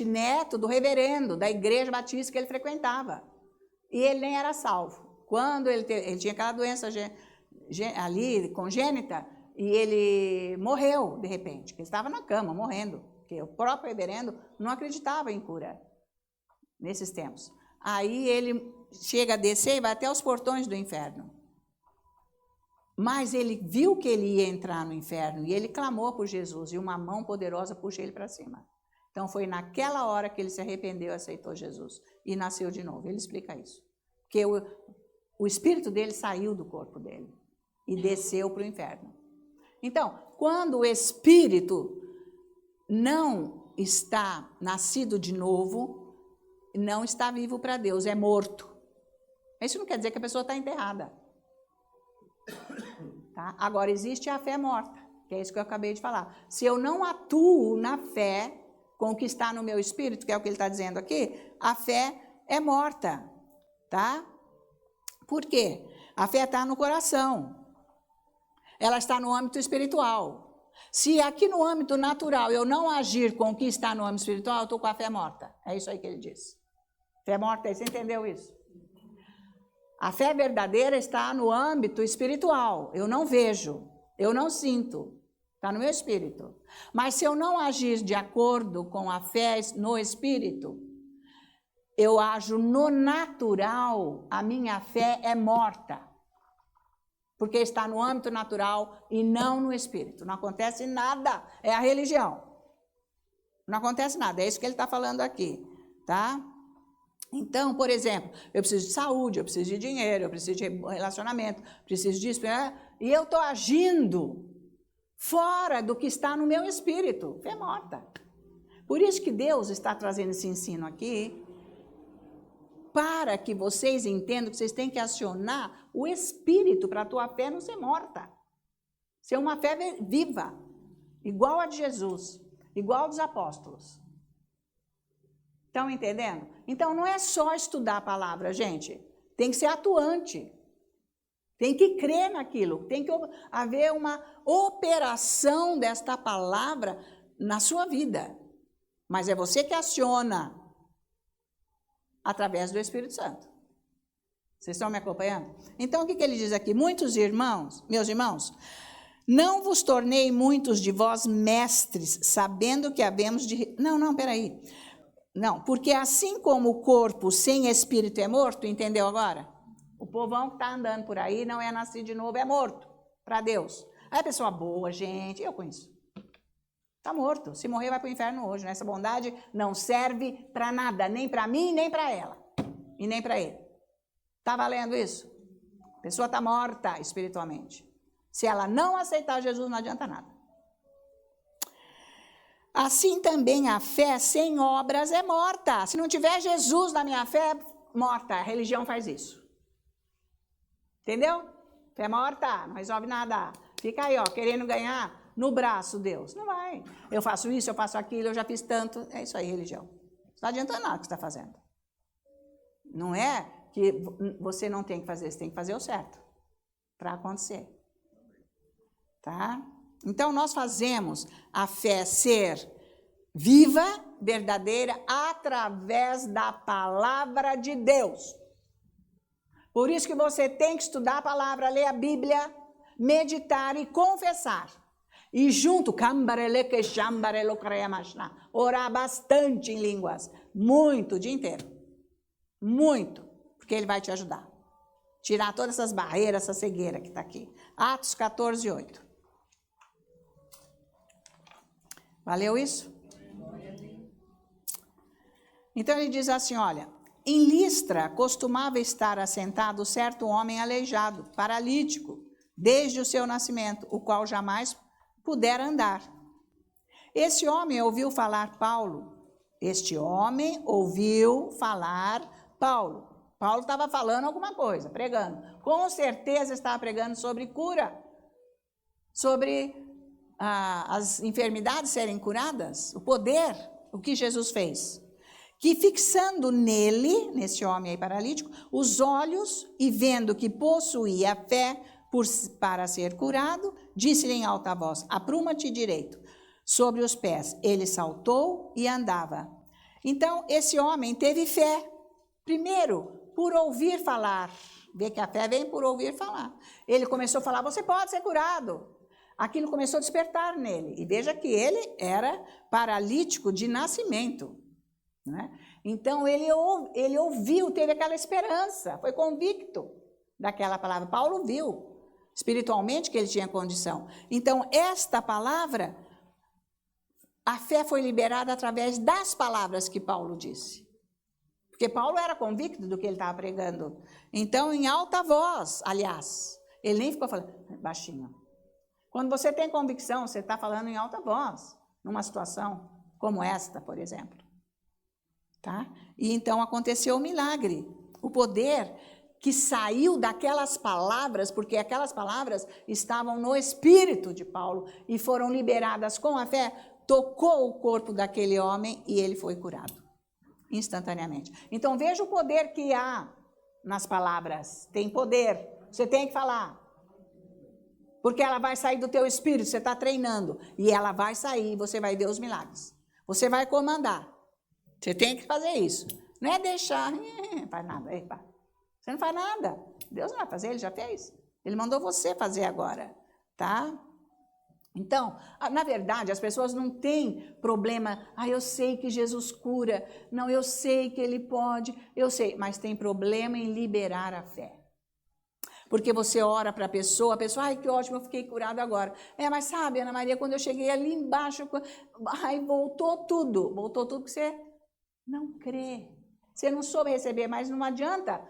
neto do reverendo da igreja batista que ele frequentava. E ele nem era salvo. Quando ele tinha aquela doença ali, congênita, e ele morreu, de repente, porque ele estava na cama, morrendo, porque o próprio reverendo não acreditava em cura nesses tempos. Aí ele chega a descer e vai até os portões do inferno. Mas ele viu que ele ia entrar no inferno e ele clamou por Jesus e uma mão poderosa puxa ele para cima. Então foi naquela hora que ele se arrependeu e aceitou Jesus e nasceu de novo. Ele explica isso. Porque o espírito dele saiu do corpo dele e desceu para o inferno. Então, quando o espírito não está nascido de novo, não está vivo para Deus, é morto. Isso não quer dizer que a pessoa está enterrada. Tá? Agora, existe a fé morta, que é isso que eu acabei de falar. Se eu não atuo na fé, com o que está no meu espírito, que é o que ele está dizendo aqui, a fé é morta, tá? Por quê? A fé está no coração. Ela está no âmbito espiritual. Se aqui no âmbito natural eu não agir com o que está no âmbito espiritual, eu estou com a fé morta. É isso aí que ele diz. Fé morta, você entendeu isso? A fé verdadeira está no âmbito espiritual. Eu não vejo, eu não sinto. Está no meu espírito. Mas se eu não agir de acordo com a fé no espírito, eu ajo no natural, a minha fé é morta. Porque está no âmbito natural e não no espírito. Não acontece nada, é a religião. Não acontece nada, é isso que ele está falando aqui, tá? Então, por exemplo, eu preciso de saúde, eu preciso de dinheiro, eu preciso de relacionamento, preciso disso, né? E eu estou agindo fora do que está no meu espírito, fé morta. Por isso que Deus está trazendo esse ensino aqui, para que vocês entendam que vocês têm que acionar o espírito para a tua fé não ser morta. Ser uma fé viva, igual a de Jesus, igual a dos apóstolos. Estão entendendo? Então, não é só estudar a palavra, gente. Tem que ser atuante. Tem que crer naquilo. Tem que haver uma operação desta palavra na sua vida. Mas é você que aciona através do Espírito Santo. Vocês estão me acompanhando? Então, o que ele diz aqui? Muitos irmãos, meus irmãos, não vos tornei muitos de vós mestres, sabendo que havemos de... Peraí. Não, porque assim como o corpo sem espírito é morto, entendeu agora? O povão que está andando por aí não é nascido de novo, é morto para Deus. Aí a pessoa boa, gente, eu conheço. Está morto. Se morrer, vai para o inferno hoje. Né? Essa bondade não serve para nada, nem para mim, nem para ela. E nem para ele. Está valendo isso? A pessoa está morta espiritualmente. Se ela não aceitar Jesus, não adianta nada. Assim também a fé sem obras é morta. Se não tiver Jesus na minha fé, morta. A religião faz isso. Entendeu? Fé morta, não resolve nada. Fica aí, ó, querendo ganhar no braço Deus. Não vai. Eu faço isso, eu faço aquilo, eu já fiz tanto. É isso aí, religião. Não está adiantando nada o que você está fazendo. Não é que você não tem que fazer, você tem que fazer o certo para acontecer. Tá? Então, nós fazemos a fé ser viva, verdadeira, através da palavra de Deus. Por isso que você tem que estudar a palavra, ler a Bíblia, meditar e confessar. E junto, orar bastante em línguas. Muito, o dia inteiro. Muito, porque ele vai te ajudar. Tirar todas essas barreiras, essa cegueira que está aqui. Atos 14, 8. Valeu isso? Então ele diz assim, olha, em Listra costumava estar assentado certo homem aleijado, paralítico, desde o seu nascimento, o qual jamais pudera andar. Este homem ouviu falar Paulo. Paulo estava falando alguma coisa, pregando. Com certeza estava pregando sobre cura, sobre as enfermidades serem curadas, o poder, o que Jesus fez. Que fixando nele, nesse homem aí paralítico, os olhos e vendo que possuía fé para ser curado, disse-lhe em alta voz, apruma-te direito. Sobre os pés, ele saltou e andava. Então, esse homem teve fé, primeiro, por ouvir falar. Vê que a fé vem por ouvir falar. Ele começou a falar, você pode ser curado. Aquilo começou a despertar nele. E veja que ele era paralítico de nascimento. Né? Então, ele ouviu, teve aquela esperança, foi convicto daquela palavra. Paulo viu espiritualmente que ele tinha condição. Então, esta palavra, a fé foi liberada através das palavras que Paulo disse. Porque Paulo era convicto do que ele estava pregando. Então, em alta voz, aliás, ele nem ficou falando baixinho. Quando você tem convicção, você está falando em alta voz, numa situação como esta, por exemplo. Tá? E então aconteceu o milagre. O poder que saiu daquelas palavras, porque aquelas palavras estavam no espírito de Paulo e foram liberadas com a fé, tocou o corpo daquele homem e ele foi curado instantaneamente. Então veja o poder que há nas palavras. Tem poder, você tem que falar. Porque ela vai sair do teu espírito, você está treinando. E ela vai sair e você vai ver os milagres. Você vai comandar. Você tem que fazer isso. Não é deixar, não faz nada. Epa. Você não faz nada. Deus não vai fazer, ele já fez. Ele mandou você fazer agora, tá? Então, na verdade, as pessoas não têm problema. Eu sei que Jesus cura. Não, eu sei que ele pode. Eu sei, mas tem problema em liberar a fé. Porque você ora para a pessoa, ai, que ótimo, eu fiquei curado agora. Mas sabe, Ana Maria, quando eu cheguei ali embaixo, voltou tudo porque você não crê. Você não soube receber, mas não adianta.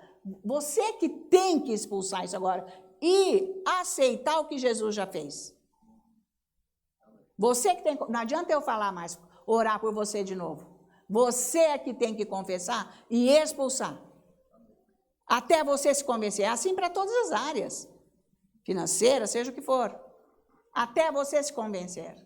Você que tem que expulsar isso agora e aceitar o que Jesus já fez. Você que tem, não adianta eu falar mais, orar por você de novo. Você é que tem que confessar e expulsar. Até você se convencer. É assim para todas as áreas. Financeira, seja o que for. Até você se convencer.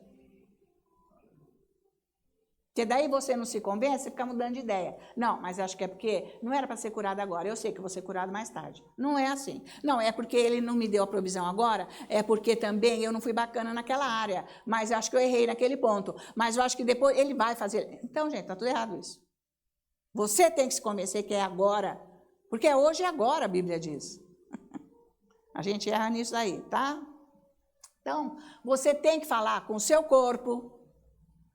Porque daí você não se convence, você fica mudando de ideia. Não, mas acho que é porque não era para ser curado agora. Eu sei que vou ser curado mais tarde. Não é assim. Não, é porque ele não me deu a provisão agora. É porque também eu não fui bacana naquela área. Mas acho que eu errei naquele ponto. Mas eu acho que depois ele vai fazer. Então, gente, está tudo errado isso. Você tem que se convencer que é agora. Porque é hoje e agora, a Bíblia diz. A gente erra nisso aí, tá? Então, você tem que falar com o seu corpo,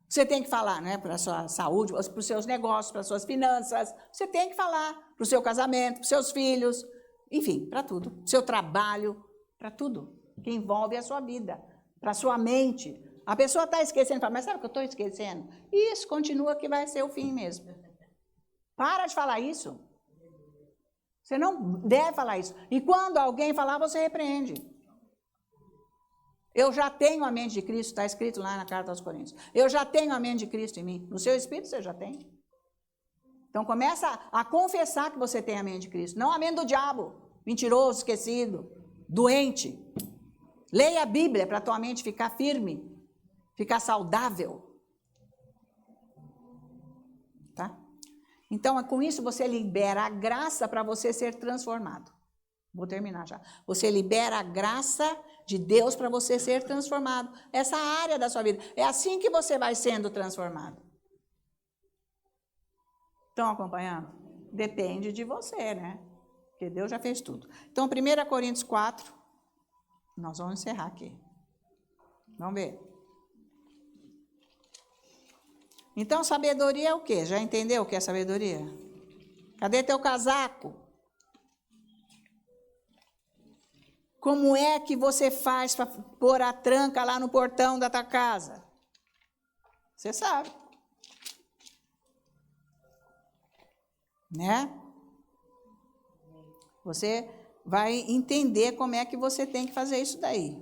você tem que falar, né, para a sua saúde, para os seus negócios, para as suas finanças, você tem que falar para o seu casamento, para os seus filhos, enfim, para tudo. Para o seu trabalho, para tudo que envolve a sua vida, para a sua mente. A pessoa está esquecendo, fala, mas sabe o que eu estou esquecendo? Isso, continua que vai ser o fim mesmo. Para de falar isso. Você não deve falar isso. E quando alguém falar, você repreende. Eu já tenho a mente de Cristo, está escrito lá na carta aos Coríntios. Eu já tenho a mente de Cristo em mim. No seu espírito você já tem. Então começa a confessar que você tem a mente de Cristo. Não a mente do diabo, mentiroso, esquecido, doente. Leia a Bíblia para a tua mente ficar firme, ficar saudável. Tá? Então, com isso, você libera a graça para você ser transformado. Vou terminar já. Você libera a graça de Deus para você ser transformado. Essa área da sua vida. É assim que você vai sendo transformado. Estão acompanhando? Depende de você, né? Porque Deus já fez tudo. Então, 1 Coríntios 4. Nós vamos encerrar aqui. Vamos ver. Então, sabedoria é o quê? Já entendeu o que é sabedoria? Cadê teu casaco? Como é que você faz para pôr a tranca lá no portão da tua casa? Você sabe. Né? Você vai entender como é que você tem que fazer isso daí.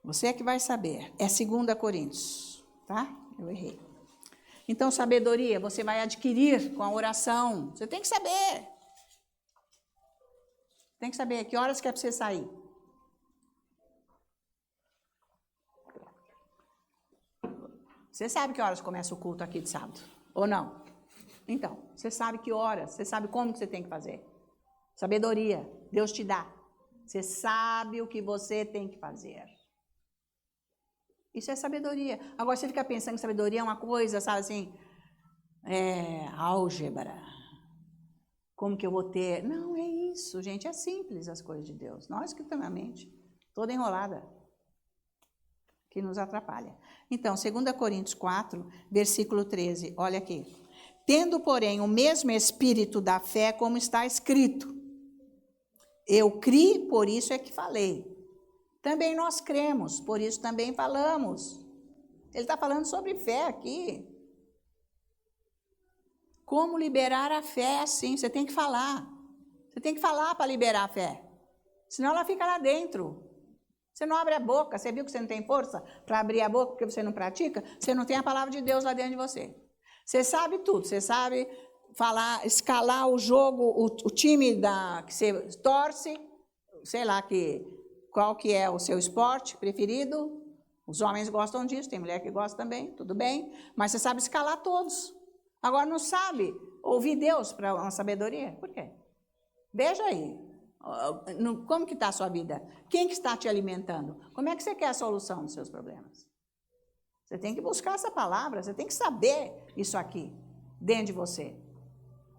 Você é que vai saber. É 2 Coríntios, tá? Eu errei. Então, sabedoria você vai adquirir com a oração. Você tem que saber. Tem que saber que horas que é para você sair. Você sabe que horas começa o culto aqui de sábado? Ou não? Então, você sabe que horas, você sabe como que você tem que fazer. Sabedoria, Deus te dá. Você sabe o que você tem que fazer. Isso é sabedoria. Agora, você fica pensando que sabedoria é uma coisa, sabe assim, álgebra. Como que eu vou ter? Não, é isso, gente, é simples as coisas de Deus. Nós que temos a mente toda enrolada, que nos atrapalha. Então, 2 Coríntios 4, versículo 13, olha aqui. Tendo, porém, o mesmo espírito da fé, como está escrito. Eu criei, por isso é que falei. Também nós cremos, por isso também falamos. Ele está falando sobre fé aqui. Como liberar a fé assim? Você tem que falar. Você tem que falar para liberar a fé. Senão ela fica lá dentro. Você não abre a boca. Você viu que você não tem força para abrir a boca porque você não pratica? Você não tem a palavra de Deus lá dentro de você. Você sabe tudo. Você sabe escalar o jogo, o time que você torce, sei lá qual que é o seu esporte preferido. Os homens gostam disso, tem mulher que gosta também, tudo bem. Mas você sabe escalar todos. Agora não sabe ouvir Deus para uma sabedoria? Por quê? Veja aí, como que está a sua vida? Quem que está te alimentando? Como é que você quer a solução dos seus problemas? Você tem que buscar essa palavra, você tem que saber isso aqui, dentro de você.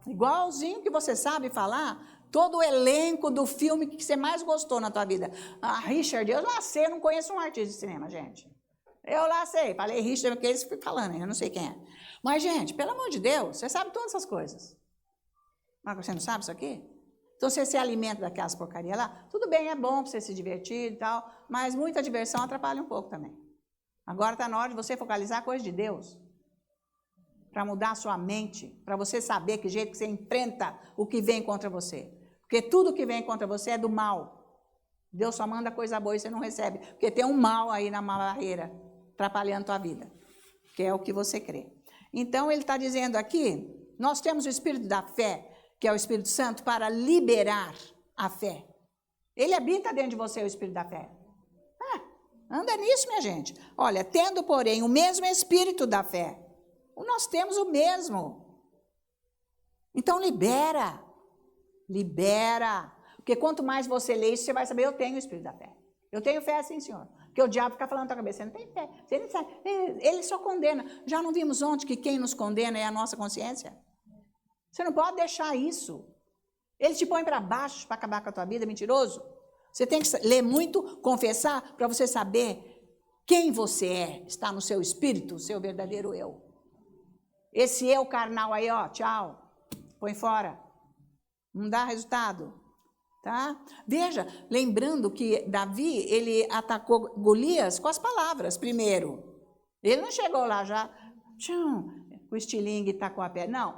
Igualzinho que você sabe falar todo o elenco do filme que você mais gostou na tua vida. Ah, Richard, eu lá sei, eu não conheço um artista de cinema, gente. Eu lá sei, falei Richard, porque eles ficam falando, eu não sei quem é. Mas, gente, pelo amor de Deus, você sabe todas essas coisas. Mas você não sabe isso aqui? Então, você se alimenta daquelas porcarias lá, tudo bem, é bom para você se divertir e tal, mas muita diversão atrapalha um pouco também. Agora está na hora de você focalizar a coisa de Deus, para mudar a sua mente, para você saber que jeito que você enfrenta o que vem contra você. Porque tudo que vem contra você é do mal. Deus só manda coisa boa e você não recebe, porque tem um mal aí na barreira, atrapalhando a tua vida, que é o que você crê. Então, ele está dizendo aqui, nós temos o Espírito da fé, que é o Espírito Santo, para liberar a fé. Ele habita dentro de você, o Espírito da fé. Anda nisso, minha gente. Olha, tendo, porém, o mesmo Espírito da fé, nós temos o mesmo. Então, libera. Porque quanto mais você lê isso, você vai saber, eu tenho o Espírito da fé. Eu tenho fé, sim, Senhor. Porque o diabo fica falando na tua cabeça, você não tem fé. Você não sabe. Ele só condena. Já não vimos ontem que quem nos condena é a nossa consciência? Você não pode deixar isso. Ele te põe para baixo para acabar com a tua vida, mentiroso. Você tem que ler muito, confessar, para você saber quem você é. Está no seu espírito, o seu verdadeiro eu. Esse eu carnal aí, ó, tchau. Põe fora. Não dá resultado. Tá? Veja, lembrando que Davi, ele atacou Golias com as palavras primeiro. Ele não chegou lá já, o estilingue tacou a pé. Não.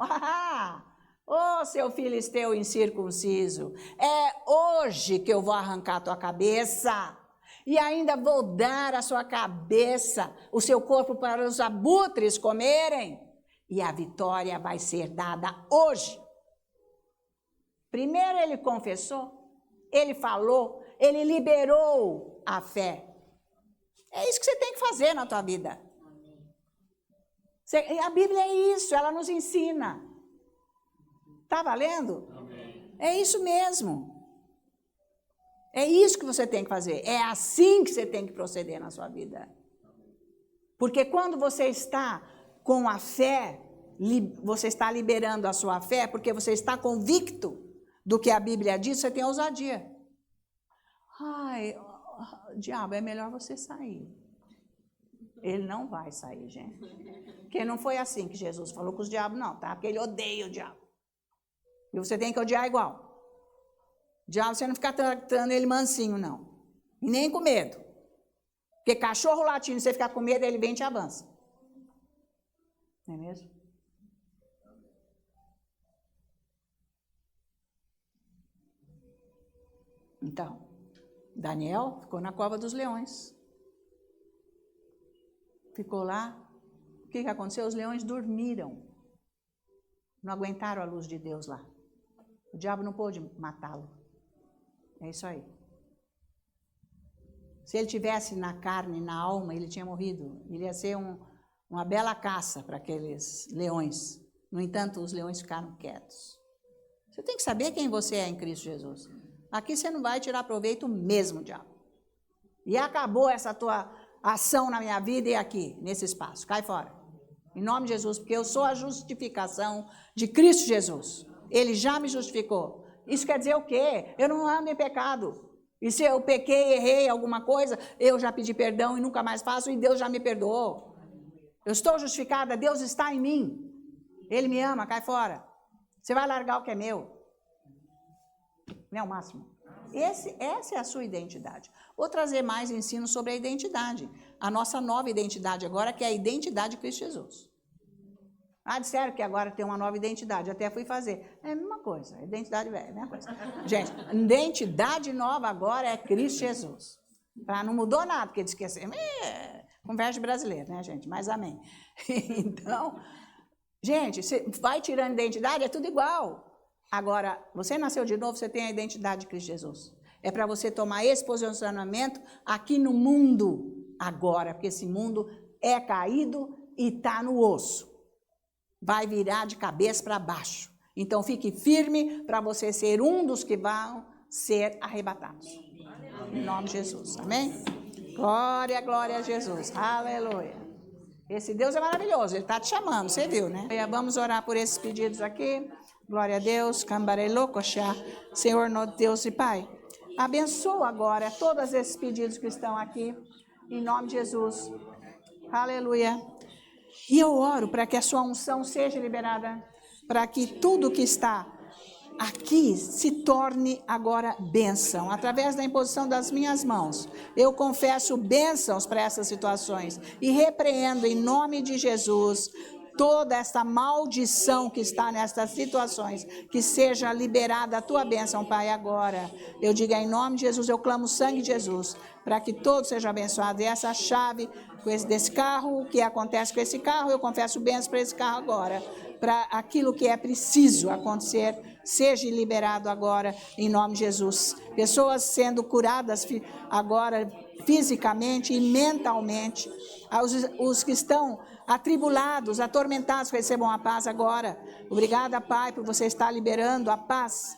Ô, seu filisteu incircunciso, é hoje que eu vou arrancar a tua cabeça e ainda vou dar a sua cabeça, o seu corpo para os abutres comerem, e a vitória vai ser dada hoje. Primeiro ele confessou, ele falou, ele liberou a fé. É isso que você tem que fazer na tua vida. A Bíblia é isso, ela nos ensina. Está valendo? Amém. É isso mesmo. É isso que você tem que fazer. É assim que você tem que proceder na sua vida. Porque quando você está com a fé, você está liberando a sua fé, porque você está convicto do que a Bíblia diz, você tem ousadia. Ai, diabo, é melhor você sair. Ele não vai sair, gente. Porque não foi assim que Jesus falou com os diabos, não, tá? Porque ele odeia o diabo. E você tem que odiar igual. O diabo, você não fica tratando ele mansinho, não. E nem com medo. Porque cachorro latindo, você ficar com medo, ele vem e te avança. Não é mesmo? Então, Daniel ficou na cova dos leões. Ficou lá. O que aconteceu? Os leões dormiram. Não aguentaram a luz de Deus lá. O diabo não pôde matá-lo. É isso aí. Se ele tivesse na carne, na alma, ele tinha morrido. Ele ia ser uma bela caça para aqueles leões. No entanto, os leões ficaram quietos. Você tem que saber quem você é em Cristo Jesus. Aqui você não vai tirar proveito mesmo, diabo. E acabou essa tua ação na minha vida e aqui, nesse espaço. Cai fora. Em nome de Jesus, porque eu sou a justificação de Cristo Jesus. Ele já me justificou. Isso quer dizer o quê? Eu não ando em pecado. E se eu pequei, errei alguma coisa, eu já pedi perdão e nunca mais faço, e Deus já me perdoou. Eu estou justificada, Deus está em mim. Ele me ama, cai fora. Você vai largar o que é meu. Não é o máximo? Essa é a sua identidade. Vou trazer mais ensino sobre a identidade. A nossa nova identidade agora, que é a identidade de Cristo Jesus. Disseram que agora tem uma nova identidade. Até fui fazer. É a mesma coisa. Identidade velha, é a mesma coisa. Gente, identidade nova agora é Cristo Jesus. Não mudou nada, porque diz que conversa brasileira, né, gente? Mas amém. Então, Gente, você vai tirando identidade, é tudo igual. Agora, você nasceu de novo, você tem a identidade de Cristo Jesus. É para você tomar esse posicionamento aqui no mundo agora, porque esse mundo é caído e está no osso. Vai virar de cabeça para baixo. Então, fique firme para você ser um dos que vão ser arrebatados. Em nome de Jesus, amém? Glória, glória a Jesus, aleluia. Esse Deus é maravilhoso, Ele está te chamando, você viu, né? Vamos orar por esses pedidos aqui. Glória a Deus, Senhor, nosso Deus e Pai. Abençoa agora todos esses pedidos que estão aqui, em nome de Jesus. Aleluia. E eu oro para que a sua unção seja liberada, para que tudo que está aqui se torne agora bênção, através da imposição das minhas mãos. Eu confesso bênçãos para essas situações e repreendo em nome de Jesus toda essa maldição que está nessas situações, que seja liberada a tua bênção, Pai, agora. Eu digo em nome de Jesus, eu clamo o sangue de Jesus, para que todos sejam abençoados. E essa chave desse carro, o que acontece com esse carro, eu confesso bênçãos para esse carro agora, para aquilo que é preciso acontecer, seja liberado agora, em nome de Jesus. Pessoas sendo curadas agora, fisicamente e mentalmente. Os que estão atribulados, atormentados, recebam a paz agora. Obrigada, Pai, por você estar liberando a paz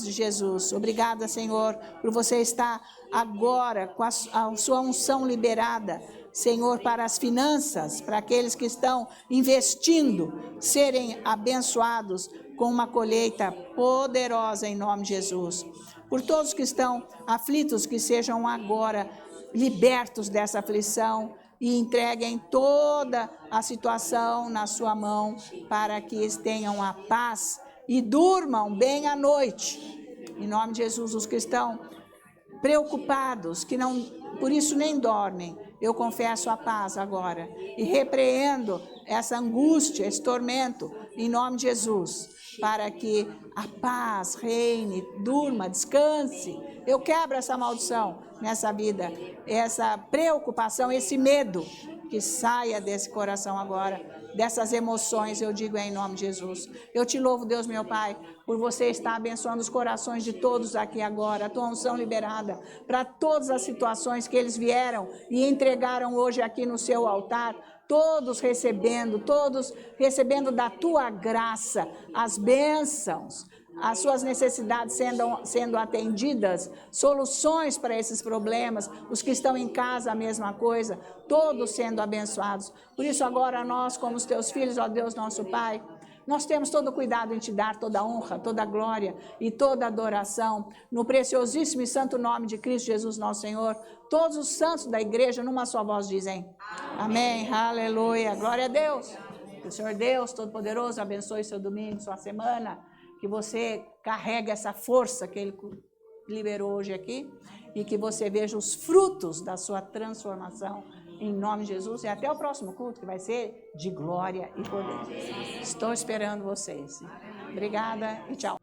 de Jesus. Obrigada, Senhor, por você estar agora com a sua unção liberada, Senhor, para as finanças, para aqueles que estão investindo, serem abençoados com uma colheita poderosa em nome de Jesus. Por todos que estão aflitos, que sejam agora libertos dessa aflição e entreguem toda a situação na sua mão, para que eles tenham a paz e durmam bem à noite. Em nome de Jesus, os que estão preocupados, que não, por isso nem dormem, eu confesso a paz agora e repreendo essa angústia, esse tormento, em nome de Jesus, para que a paz reine, durma, descanse. Eu quebro essa maldição nessa vida, essa preocupação, esse medo, que saia desse coração agora, dessas emoções, eu digo em nome de Jesus. Eu te louvo, Deus meu Pai, por você estar abençoando os corações de todos aqui agora, a tua unção liberada, para todas as situações que eles vieram e entregaram hoje aqui no seu altar, todos recebendo da tua graça, as bênçãos, as suas necessidades sendo atendidas, soluções para esses problemas, os que estão em casa a mesma coisa, todos sendo abençoados. Por isso agora nós, como os teus filhos, ó Deus nosso Pai, nós temos todo o cuidado em te dar toda a honra, toda a glória e toda a adoração, no preciosíssimo e santo nome de Cristo Jesus nosso Senhor. Todos os santos da igreja numa só voz dizem amém, amém. Aleluia, glória a Deus. Que o Senhor Deus Todo-Poderoso abençoe seu domingo, sua semana, que você carregue essa força que Ele liberou hoje aqui e que você veja os frutos da sua transformação em nome de Jesus. E até o próximo culto, que vai ser de glória e poder. Estou esperando vocês. Obrigada e tchau.